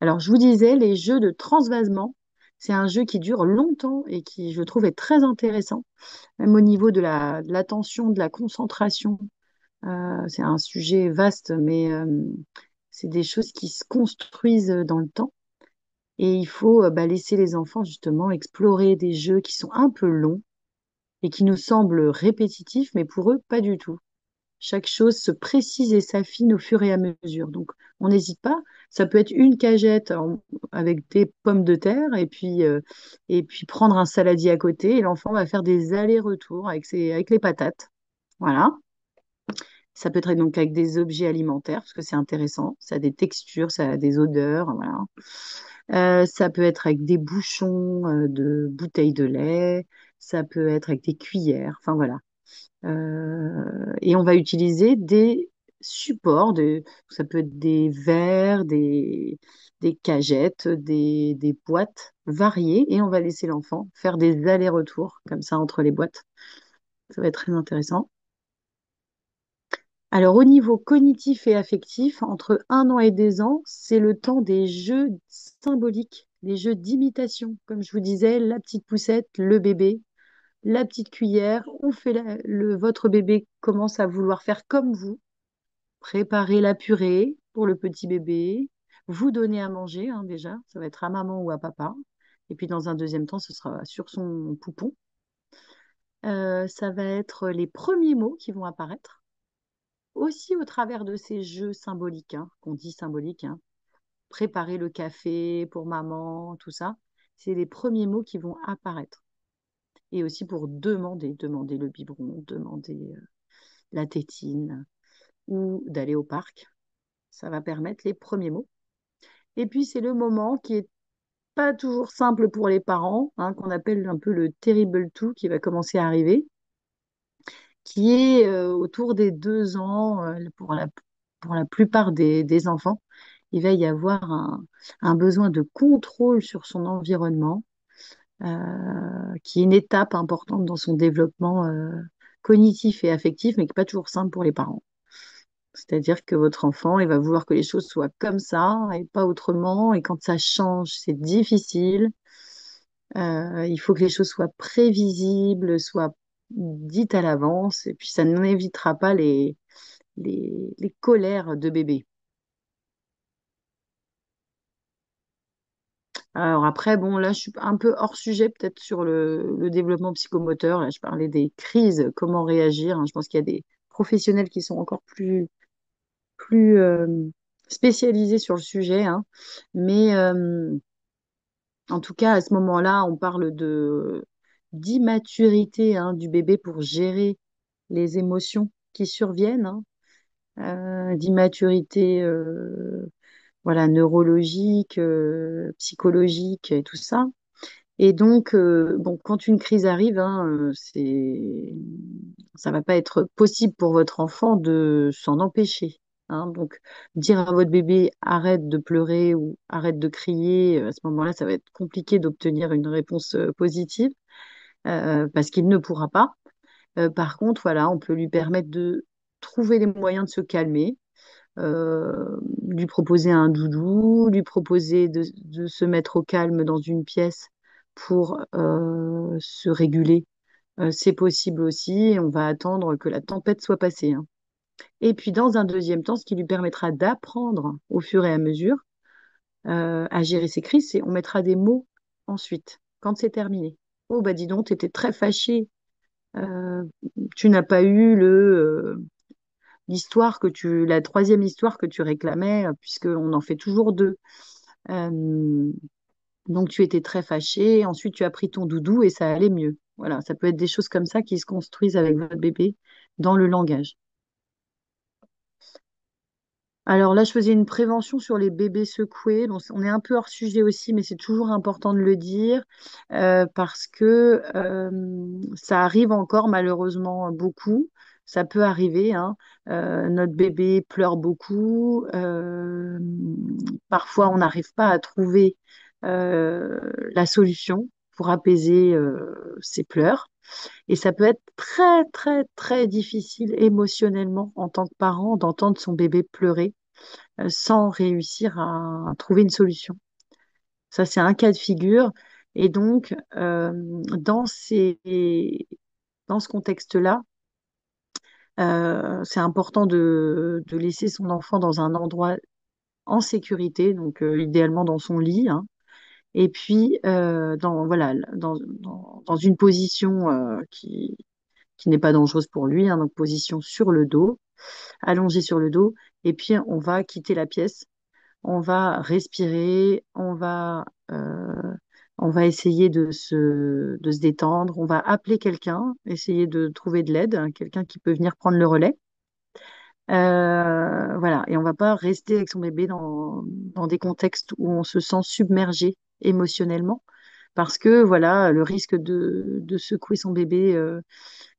Alors, je vous disais, les jeux de transvasement, c'est un jeu qui dure longtemps et qui, je trouve, est très intéressant, même au niveau de l'attention, de la concentration. C'est un sujet vaste, mais c'est des choses qui se construisent dans le temps. Et il faut bah, laisser les enfants justement explorer des jeux qui sont un peu longs et qui nous semblent répétitifs, mais pour eux, pas du tout. Chaque chose se précise et s'affine au fur et à mesure. Donc, on n'hésite pas. Ça peut être une cagette avec des pommes de terre et puis prendre un saladier à côté et l'enfant va faire des allers-retours avec les patates. Voilà. Ça peut être donc avec des objets alimentaires, parce que c'est intéressant. Ça a des textures, ça a des odeurs, voilà. Ça peut être avec des bouchons de bouteilles de lait. Ça peut être avec des cuillères. Enfin, voilà. Et on va utiliser des supports. Ça peut être des verres, des cagettes, des boîtes variées. Et on va laisser l'enfant faire des allers-retours, comme ça, entre les boîtes. Ça va être très intéressant. Alors, au niveau cognitif et affectif, entre 1 an et 2 ans, c'est le temps des jeux symboliques, des jeux d'imitation. Comme je vous disais, la petite poussette, le bébé, la petite cuillère. Votre bébé commence à vouloir faire comme vous, préparer la purée pour le petit bébé, vous donner à manger, hein, déjà, ça va être à maman ou à papa. Et puis, dans un deuxième temps, ce sera sur son poupon. Ça va être les premiers mots qui vont apparaître aussi au travers de ces jeux symboliques, hein, qu'on dit symboliques, hein, préparer le café pour maman, tout ça, c'est les premiers mots qui vont apparaître. Et aussi pour demander le biberon, demander la tétine ou d'aller au parc. Ça va permettre les premiers mots. Et puis c'est le moment qui est pas toujours simple pour les parents, hein, qu'on appelle un peu le terrible two qui va commencer à arriver, qui est autour des 2 ans pour la plupart des enfants. Il va y avoir un besoin de contrôle sur son environnement, qui est une étape importante dans son développement cognitif et affectif, mais qui n'est pas toujours simple pour les parents. C'est-à-dire que votre enfant, il va vouloir que les choses soient comme ça et pas autrement. Et quand ça change, c'est difficile. Il faut que les choses soient prévisibles, soient dites à l'avance. Et puis, ça n'évitera pas les colères de bébé. Alors après, bon, là, je suis un peu hors sujet peut-être sur le développement psychomoteur. Là, je parlais des crises, comment réagir, hein. Je pense qu'il y a des professionnels qui sont encore plus spécialisés sur le sujet, hein. Mais en tout cas, à ce moment-là, on parle de d'immaturité, hein, du bébé pour gérer les émotions qui surviennent, hein. D'immaturité, voilà, neurologique, psychologique et tout ça. Et donc, bon, quand une crise arrive, hein, ça va pas être possible pour votre enfant de s'en empêcher, hein. Donc, dire à votre bébé arrête de pleurer ou arrête de crier, à ce moment-là, ça va être compliqué d'obtenir une réponse positive parce qu'il ne pourra pas. Par contre, voilà, on peut lui permettre de trouver les moyens de se calmer, lui proposer un doudou, lui proposer de se mettre au calme dans une pièce pour se réguler. C'est possible aussi, et on va attendre que la tempête soit passée, hein. Et puis, dans un deuxième temps, ce qui lui permettra d'apprendre au fur et à mesure à gérer ses crises, c'est on mettra des mots ensuite, quand c'est terminé. Oh, bah dis donc, tu étais très fâché. Euh, Tu n'as pas eu la troisième histoire que tu réclamais, puisqu'on en fait toujours deux. Euh, donc tu étais très fâché, ensuite tu as pris ton doudou et ça allait mieux. Voilà, ça peut être des choses comme ça qui se construisent avec votre bébé dans le langage. Alors là, je faisais une prévention sur les bébés secoués. Bon, on est un peu hors sujet aussi, mais c'est toujours important de le dire parce que ça arrive encore malheureusement beaucoup. Ça peut arriver, hein. Notre bébé pleure beaucoup. Parfois, on n'arrive pas à trouver la solution pour apaiser ses pleurs. Et ça peut être très, très, très difficile émotionnellement en tant que parent d'entendre son bébé pleurer sans réussir à trouver une solution. Ça, c'est un cas de figure. Et donc, dans ce contexte-là, c'est important de laisser son enfant dans un endroit en sécurité, donc idéalement dans son lit, hein. Et puis, voilà, dans une position qui n'est pas dangereuse pour lui, hein, donc position sur le dos, allongé sur le dos. Et puis, on va quitter la pièce, on va respirer, on va essayer de se détendre, on va appeler quelqu'un, essayer de trouver de l'aide, hein, quelqu'un qui peut venir prendre le relais. Voilà, et on va pas rester avec son bébé dans des contextes où on se sent submergé émotionnellement, parce que voilà, le risque de secouer son bébé,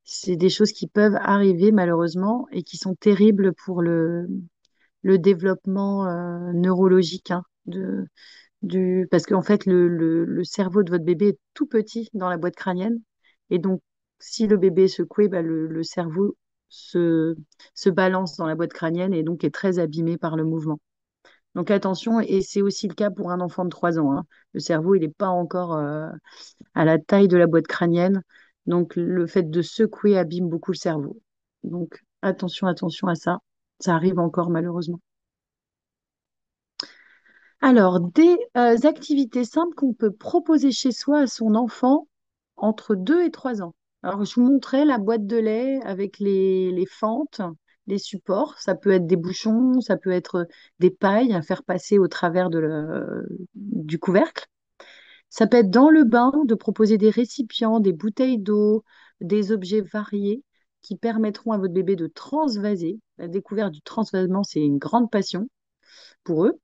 c'est des choses qui peuvent arriver malheureusement et qui sont terribles pour le développement neurologique, hein, parce qu'en fait, le cerveau de votre bébé est tout petit dans la boîte crânienne. Et donc, si le bébé est secoué, bah, le cerveau se, se balance dans la boîte crânienne et donc est très abîmé par le mouvement. Donc, attention, et c'est aussi le cas pour un enfant de 3 ans, hein. Le cerveau, il n'est pas encore à la taille de la boîte crânienne. Donc, le fait de secouer abîme beaucoup le cerveau. Donc, attention, attention à ça. Ça arrive encore malheureusement. Alors, des activités simples qu'on peut proposer chez soi à son enfant entre 2 et 3 ans. Alors, je vous montrais la boîte de lait avec les fentes, les supports. Ça peut être des bouchons, ça peut être des pailles à faire passer au travers du couvercle. Ça peut être dans le bain de proposer des récipients, des bouteilles d'eau, des objets variés qui permettront à votre bébé de transvaser. La découverte du transvasement, c'est une grande passion pour eux.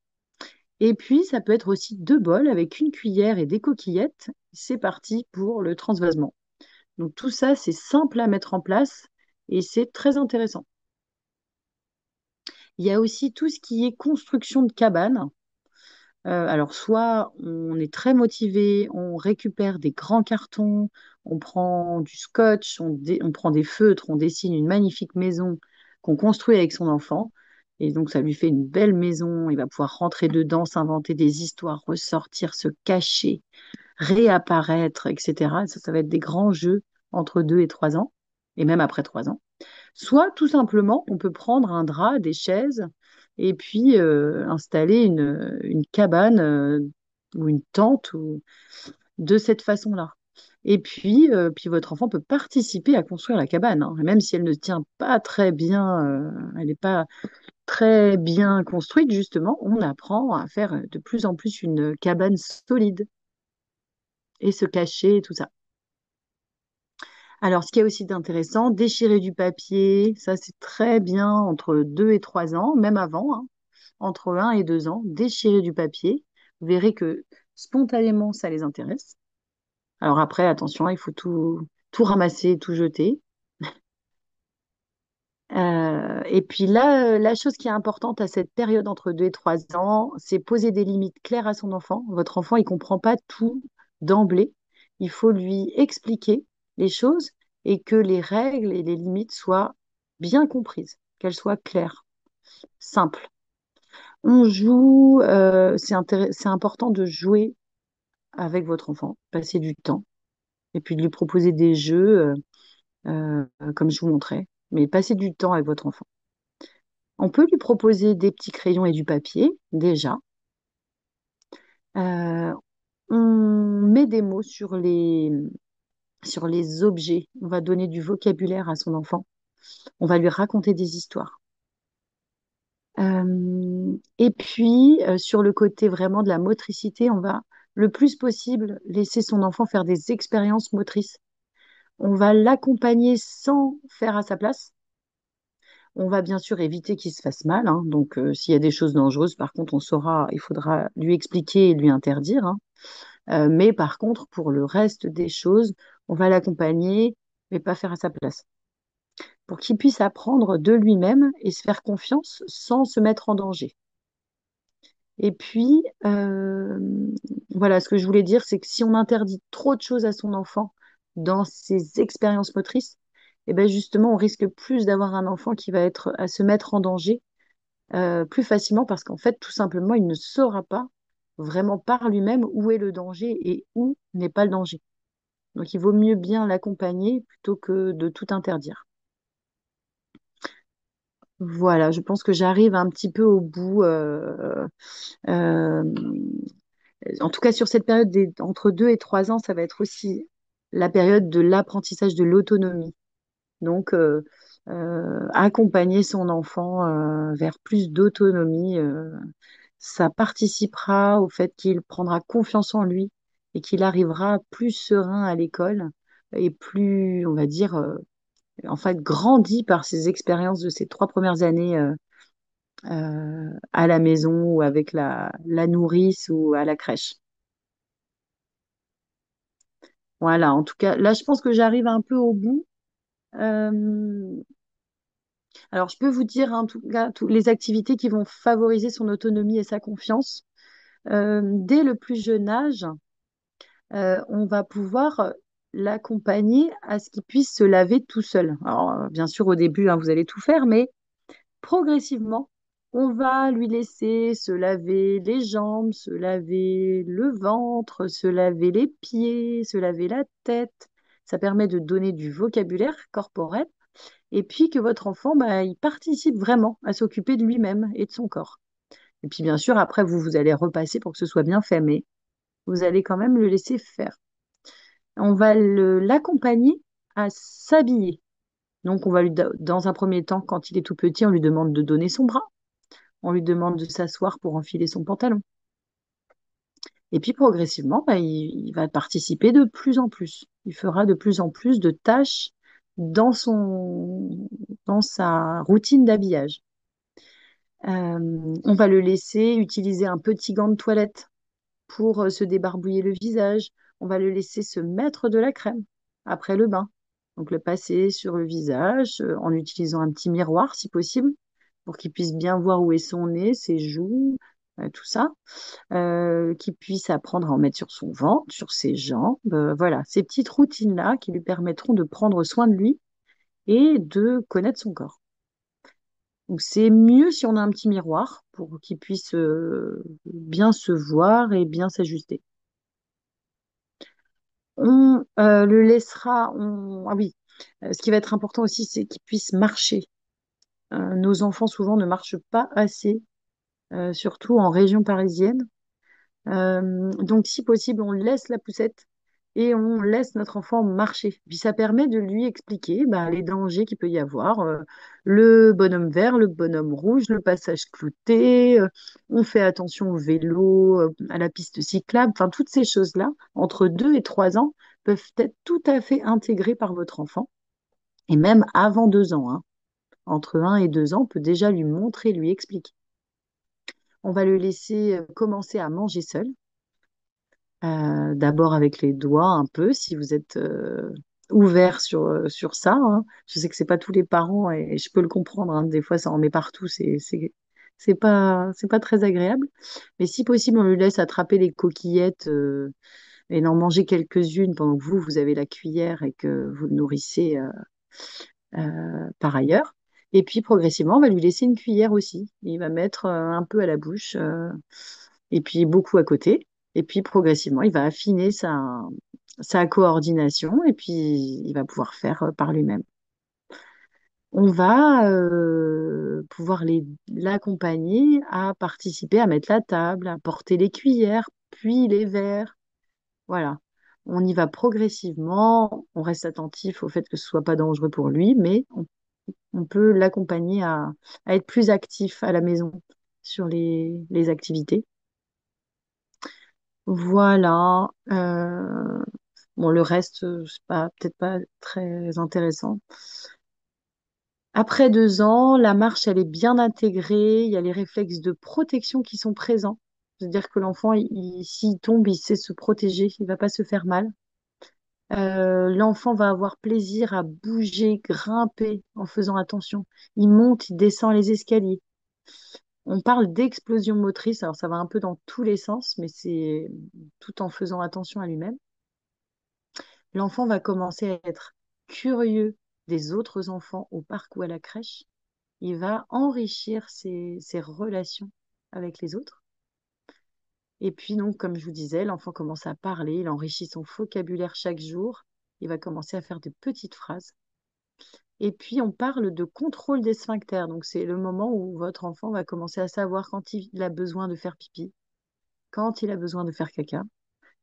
Et puis, ça peut être aussi 2 bols avec une cuillère et des coquillettes. C'est parti pour le transvasement. Donc, tout ça, c'est simple à mettre en place et c'est très intéressant. Il y a aussi tout ce qui est construction de cabane. Alors, soit on est très motivé, on récupère des grands cartons, on prend du scotch, on prend des feutres, on dessine une magnifique maison qu'on construit avec son enfant. Et donc, ça lui fait une belle maison. Il va pouvoir rentrer dedans, s'inventer des histoires, ressortir, se cacher, réapparaître, etc. Ça va être des grands jeux entre 2 et 3 ans, et même après 3 ans. Soit, tout simplement, on peut prendre un drap, des chaises, et puis installer une cabane ou une tente de cette façon-là. Et puis votre enfant peut participer à construire la cabane, hein. Et même si elle ne tient pas très bien, elle n'est pas très bien construite, justement, on apprend à faire de plus en plus une cabane solide et se cacher et tout ça. Alors, ce qui est aussi d'intéressant, déchirer du papier, ça c'est très bien entre 2 et 3 ans, même avant, hein, entre 1 et 2 ans, déchirer du papier. Vous verrez que spontanément, ça les intéresse. Alors après, attention, il faut tout ramasser, tout jeter. Et puis là, la chose qui est importante à cette période entre 2 et 3 ans, c'est poser des limites claires à son enfant. Votre enfant, il comprend pas tout d'emblée. Il faut lui expliquer les choses et que les règles et les limites soient bien comprises, qu'elles soient claires, simples. On joue, c'est important de jouer avec votre enfant, passer du temps et puis de lui proposer des jeux, comme je vous montrais, mais passer du temps avec votre enfant. On peut lui proposer des petits crayons et du papier, déjà. Euh, on met des mots sur les objets. On va donner du vocabulaire à son enfant. On va lui raconter des histoires. Et puis, sur le côté vraiment de la motricité, on va le plus possible laisser son enfant faire des expériences motrices. On va l'accompagner sans faire à sa place. On va bien sûr éviter qu'il se fasse mal, hein. Donc, s'il y a des choses dangereuses, par contre, il faudra lui expliquer et lui interdire, hein. Mais par contre, pour le reste des choses, on va l'accompagner, mais pas faire à sa place, pour qu'il puisse apprendre de lui-même et se faire confiance sans se mettre en danger. Et puis, voilà, ce que je voulais dire, c'est que si on interdit trop de choses à son enfant dans ses expériences motrices, et ben justement, on risque plus d'avoir un enfant qui va être à se mettre en danger plus facilement parce qu'en fait, tout simplement, il ne saura pas vraiment par lui-même où est le danger et où n'est pas le danger. Donc, il vaut mieux bien l'accompagner plutôt que de tout interdire. Voilà, je pense que j'arrive un petit peu au bout. Euh, en tout cas, sur cette période entre 2 et 3 ans, ça va être aussi la période de l'apprentissage de l'autonomie. Donc, accompagner son enfant vers plus d'autonomie, ça participera au fait qu'il prendra confiance en lui et qu'il arrivera plus serein à l'école et plus, on va dire, en fait, grandi par ses expériences de ces 3 premières années à la maison ou avec la nourrice ou à la crèche. Voilà, en tout cas, là, je pense que j'arrive un peu au bout. Euh, Alors, je peux vous dire, en tout cas, toutes les activités qui vont favoriser son autonomie et sa confiance. Dès le plus jeune âge, on va pouvoir l'accompagner à ce qu'il puisse se laver tout seul. Alors, bien sûr, au début, hein, vous allez tout faire, mais progressivement, on va lui laisser se laver les jambes, se laver le ventre, se laver les pieds, se laver la tête. Ça permet de donner du vocabulaire corporel et puis que votre enfant, bah, il participe vraiment à s'occuper de lui-même et de son corps. Et puis bien sûr, après, vous allez repasser pour que ce soit bien fait, mais vous allez quand même le laisser faire. On va l'accompagner à s'habiller. Donc, dans un premier temps, quand il est tout petit, on lui demande de donner son bras. On lui demande de s'asseoir pour enfiler son pantalon. Et puis progressivement, bah, il va participer de plus en plus. Il fera de plus en plus de tâches dans dans sa routine d'habillage. On va le laisser utiliser un petit gant de toilette pour se débarbouiller le visage. On va le laisser se mettre de la crème après le bain. Donc le passer sur le visage en utilisant un petit miroir si possible pour qu'il puisse bien voir où est son nez, ses joues, tout ça. Qu'il puisse apprendre à en mettre sur son ventre, sur ses jambes. Voilà, ces petites routines-là qui lui permettront de prendre soin de lui et de connaître son corps. Donc c'est mieux si on a un petit miroir pour qu'il puisse bien se voir et bien s'ajuster. On le laissera. Ah oui, ce qui va être important aussi, c'est qu'il puisse marcher. Nos enfants souvent ne marchent pas assez, surtout en région parisienne. Donc, si possible, on laisse la poussette et on laisse notre enfant marcher. Puis ça permet de lui expliquer bah, les dangers qu'il peut y avoir. Le bonhomme vert, le bonhomme rouge, le passage clouté, on fait attention au vélo, à la piste cyclable. Enfin, toutes ces choses-là, entre 2 et 3 ans, peuvent être tout à fait intégrées par votre enfant. Et même avant 2 ans, hein. Entre 1 et 2 ans, on peut déjà lui montrer, lui expliquer. On va le laisser commencer à manger seul. D'abord avec les doigts un peu, si vous êtes ouvert sur ça, hein. Je sais que c'est pas tous les parents et je peux le comprendre, hein. Des fois, ça en met partout, c'est pas très agréable. Mais si possible, on lui laisse attraper les coquillettes et en manger quelques-unes pendant que vous avez la cuillère et que vous le nourrissez par ailleurs. Et puis progressivement, on va lui laisser une cuillère aussi. Il va mettre un peu à la bouche et puis beaucoup à côté. Et puis progressivement, il va affiner sa coordination et puis il va pouvoir faire par lui-même. On va pouvoir l'accompagner à participer, à mettre la table, à porter les cuillères, puis les verres. Voilà. On y va progressivement. On reste attentif au fait que ce soit pas dangereux pour lui, mais on peut l'accompagner à être plus actif à la maison sur les activités. Voilà. Bon, le reste, c'est pas, peut-être pas très intéressant. Après 2 ans, la marche, elle est bien intégrée. Il y a les réflexes de protection qui sont présents. C'est-à-dire que l'enfant, s'il tombe, il sait se protéger, il va pas se faire mal. L'enfant va avoir plaisir à bouger, grimper en faisant attention. Il monte, il descend les escaliers. On parle d'explosion motrice, alors ça va un peu dans tous les sens, mais c'est tout en faisant attention à lui-même. L'enfant va commencer à être curieux des autres enfants au parc ou à la crèche. Il va enrichir ses relations avec les autres. Et puis, donc, comme je vous disais, l'enfant commence à parler, il enrichit son vocabulaire chaque jour. Il va commencer à faire de petites phrases. Et puis, on parle de contrôle des sphincters. Donc, c'est le moment où votre enfant va commencer à savoir quand il a besoin de faire pipi, quand il a besoin de faire caca,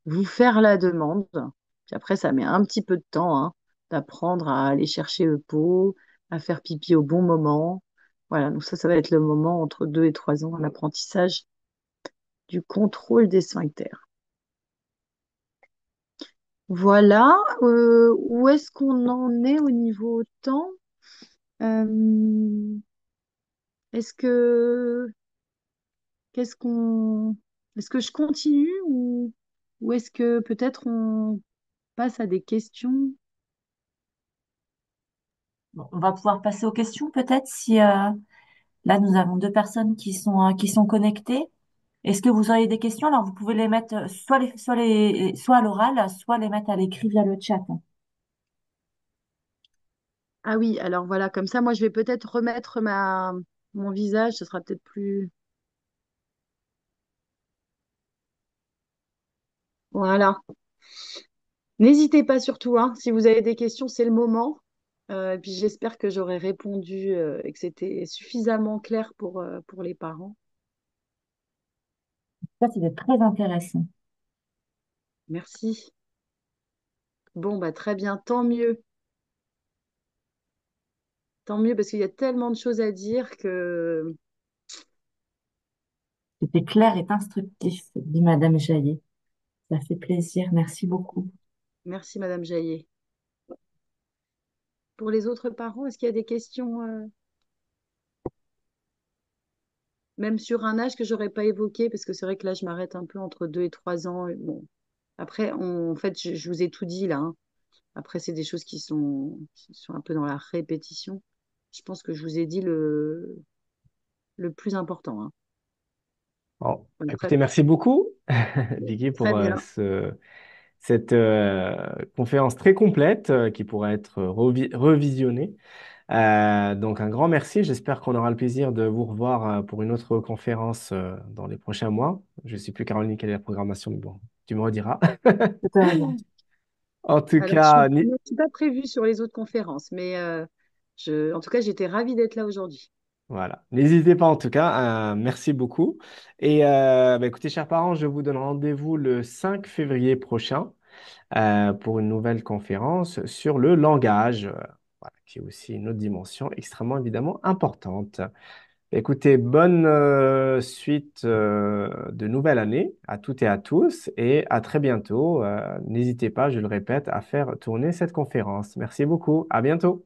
vous faire la demande. Puis après, ça met un petit peu de temps, hein, d'apprendre à aller chercher le pot, à faire pipi au bon moment. Voilà, donc ça va être le moment entre 2 et 3 ans, l'apprentissage du contrôle des sphincters. Voilà, où est-ce qu'on en est au niveau temps? Euh, est-ce que qu'est-ce qu'on est-ce que je continue ou est-ce que peut-être on passe à des questions? Bon, on va pouvoir passer aux questions peut-être si là nous avons deux personnes qui sont connectées. Est-ce que vous auriez des questions? Alors vous pouvez les mettre soit à l'oral, soit les mettre à l'écrit via le chat. Ah oui, alors voilà, comme ça, moi je vais peut-être remettre mon visage, ce sera peut-être plus. Voilà. N'hésitez pas surtout, hein, si vous avez des questions, c'est le moment. Et puis j'espère que j'aurai répondu et que c'était suffisamment clair pour les parents. Ça, c'est très intéressant. Merci. Bon, bah très bien, tant mieux. Tant mieux parce qu'il y a tellement de choses à dire que. C'était clair et instructif, dit Madame Jaillet. Ça fait plaisir. Merci beaucoup. Merci, Madame Jaillet. Pour les autres parents, est-ce qu'il y a des questions, même sur un âge que j'aurais pas évoqué, parce que c'est vrai que là, je m'arrête un peu entre 2 et 3 ans. Bon, après, en fait, je vous ai tout dit là, hein. Après, c'est des choses qui sont un peu dans la répétition. Je pense que je vous ai dit le plus important, hein. Bon, Voilà, très, écoutez, merci beaucoup, Vicky, très pour bien. cette conférence très complète qui pourra être revisionnée. Donc un grand merci. J'espère qu'on aura le plaisir de vous revoir pour une autre conférence dans les prochains mois. Je ne sais plus, Caroline, quelle est la programmation, mais bon, tu me rediras. Tout à fait. En tout Alors, cas, je ne suis pas prévue sur les autres conférences, mais en tout cas, j'étais ravie d'être là aujourd'hui. voilà. N'hésitez pas en tout cas. Merci beaucoup. Et bah, écoutez, chers parents, je vous donne rendez-vous le 5 février prochain pour une nouvelle conférence sur le langage, voilà, qui est aussi une autre dimension extrêmement évidemment importante. Écoutez, bonne suite de nouvelle année à toutes et à tous et à très bientôt. N'hésitez pas, je le répète, à faire tourner cette conférence. Merci beaucoup. À bientôt.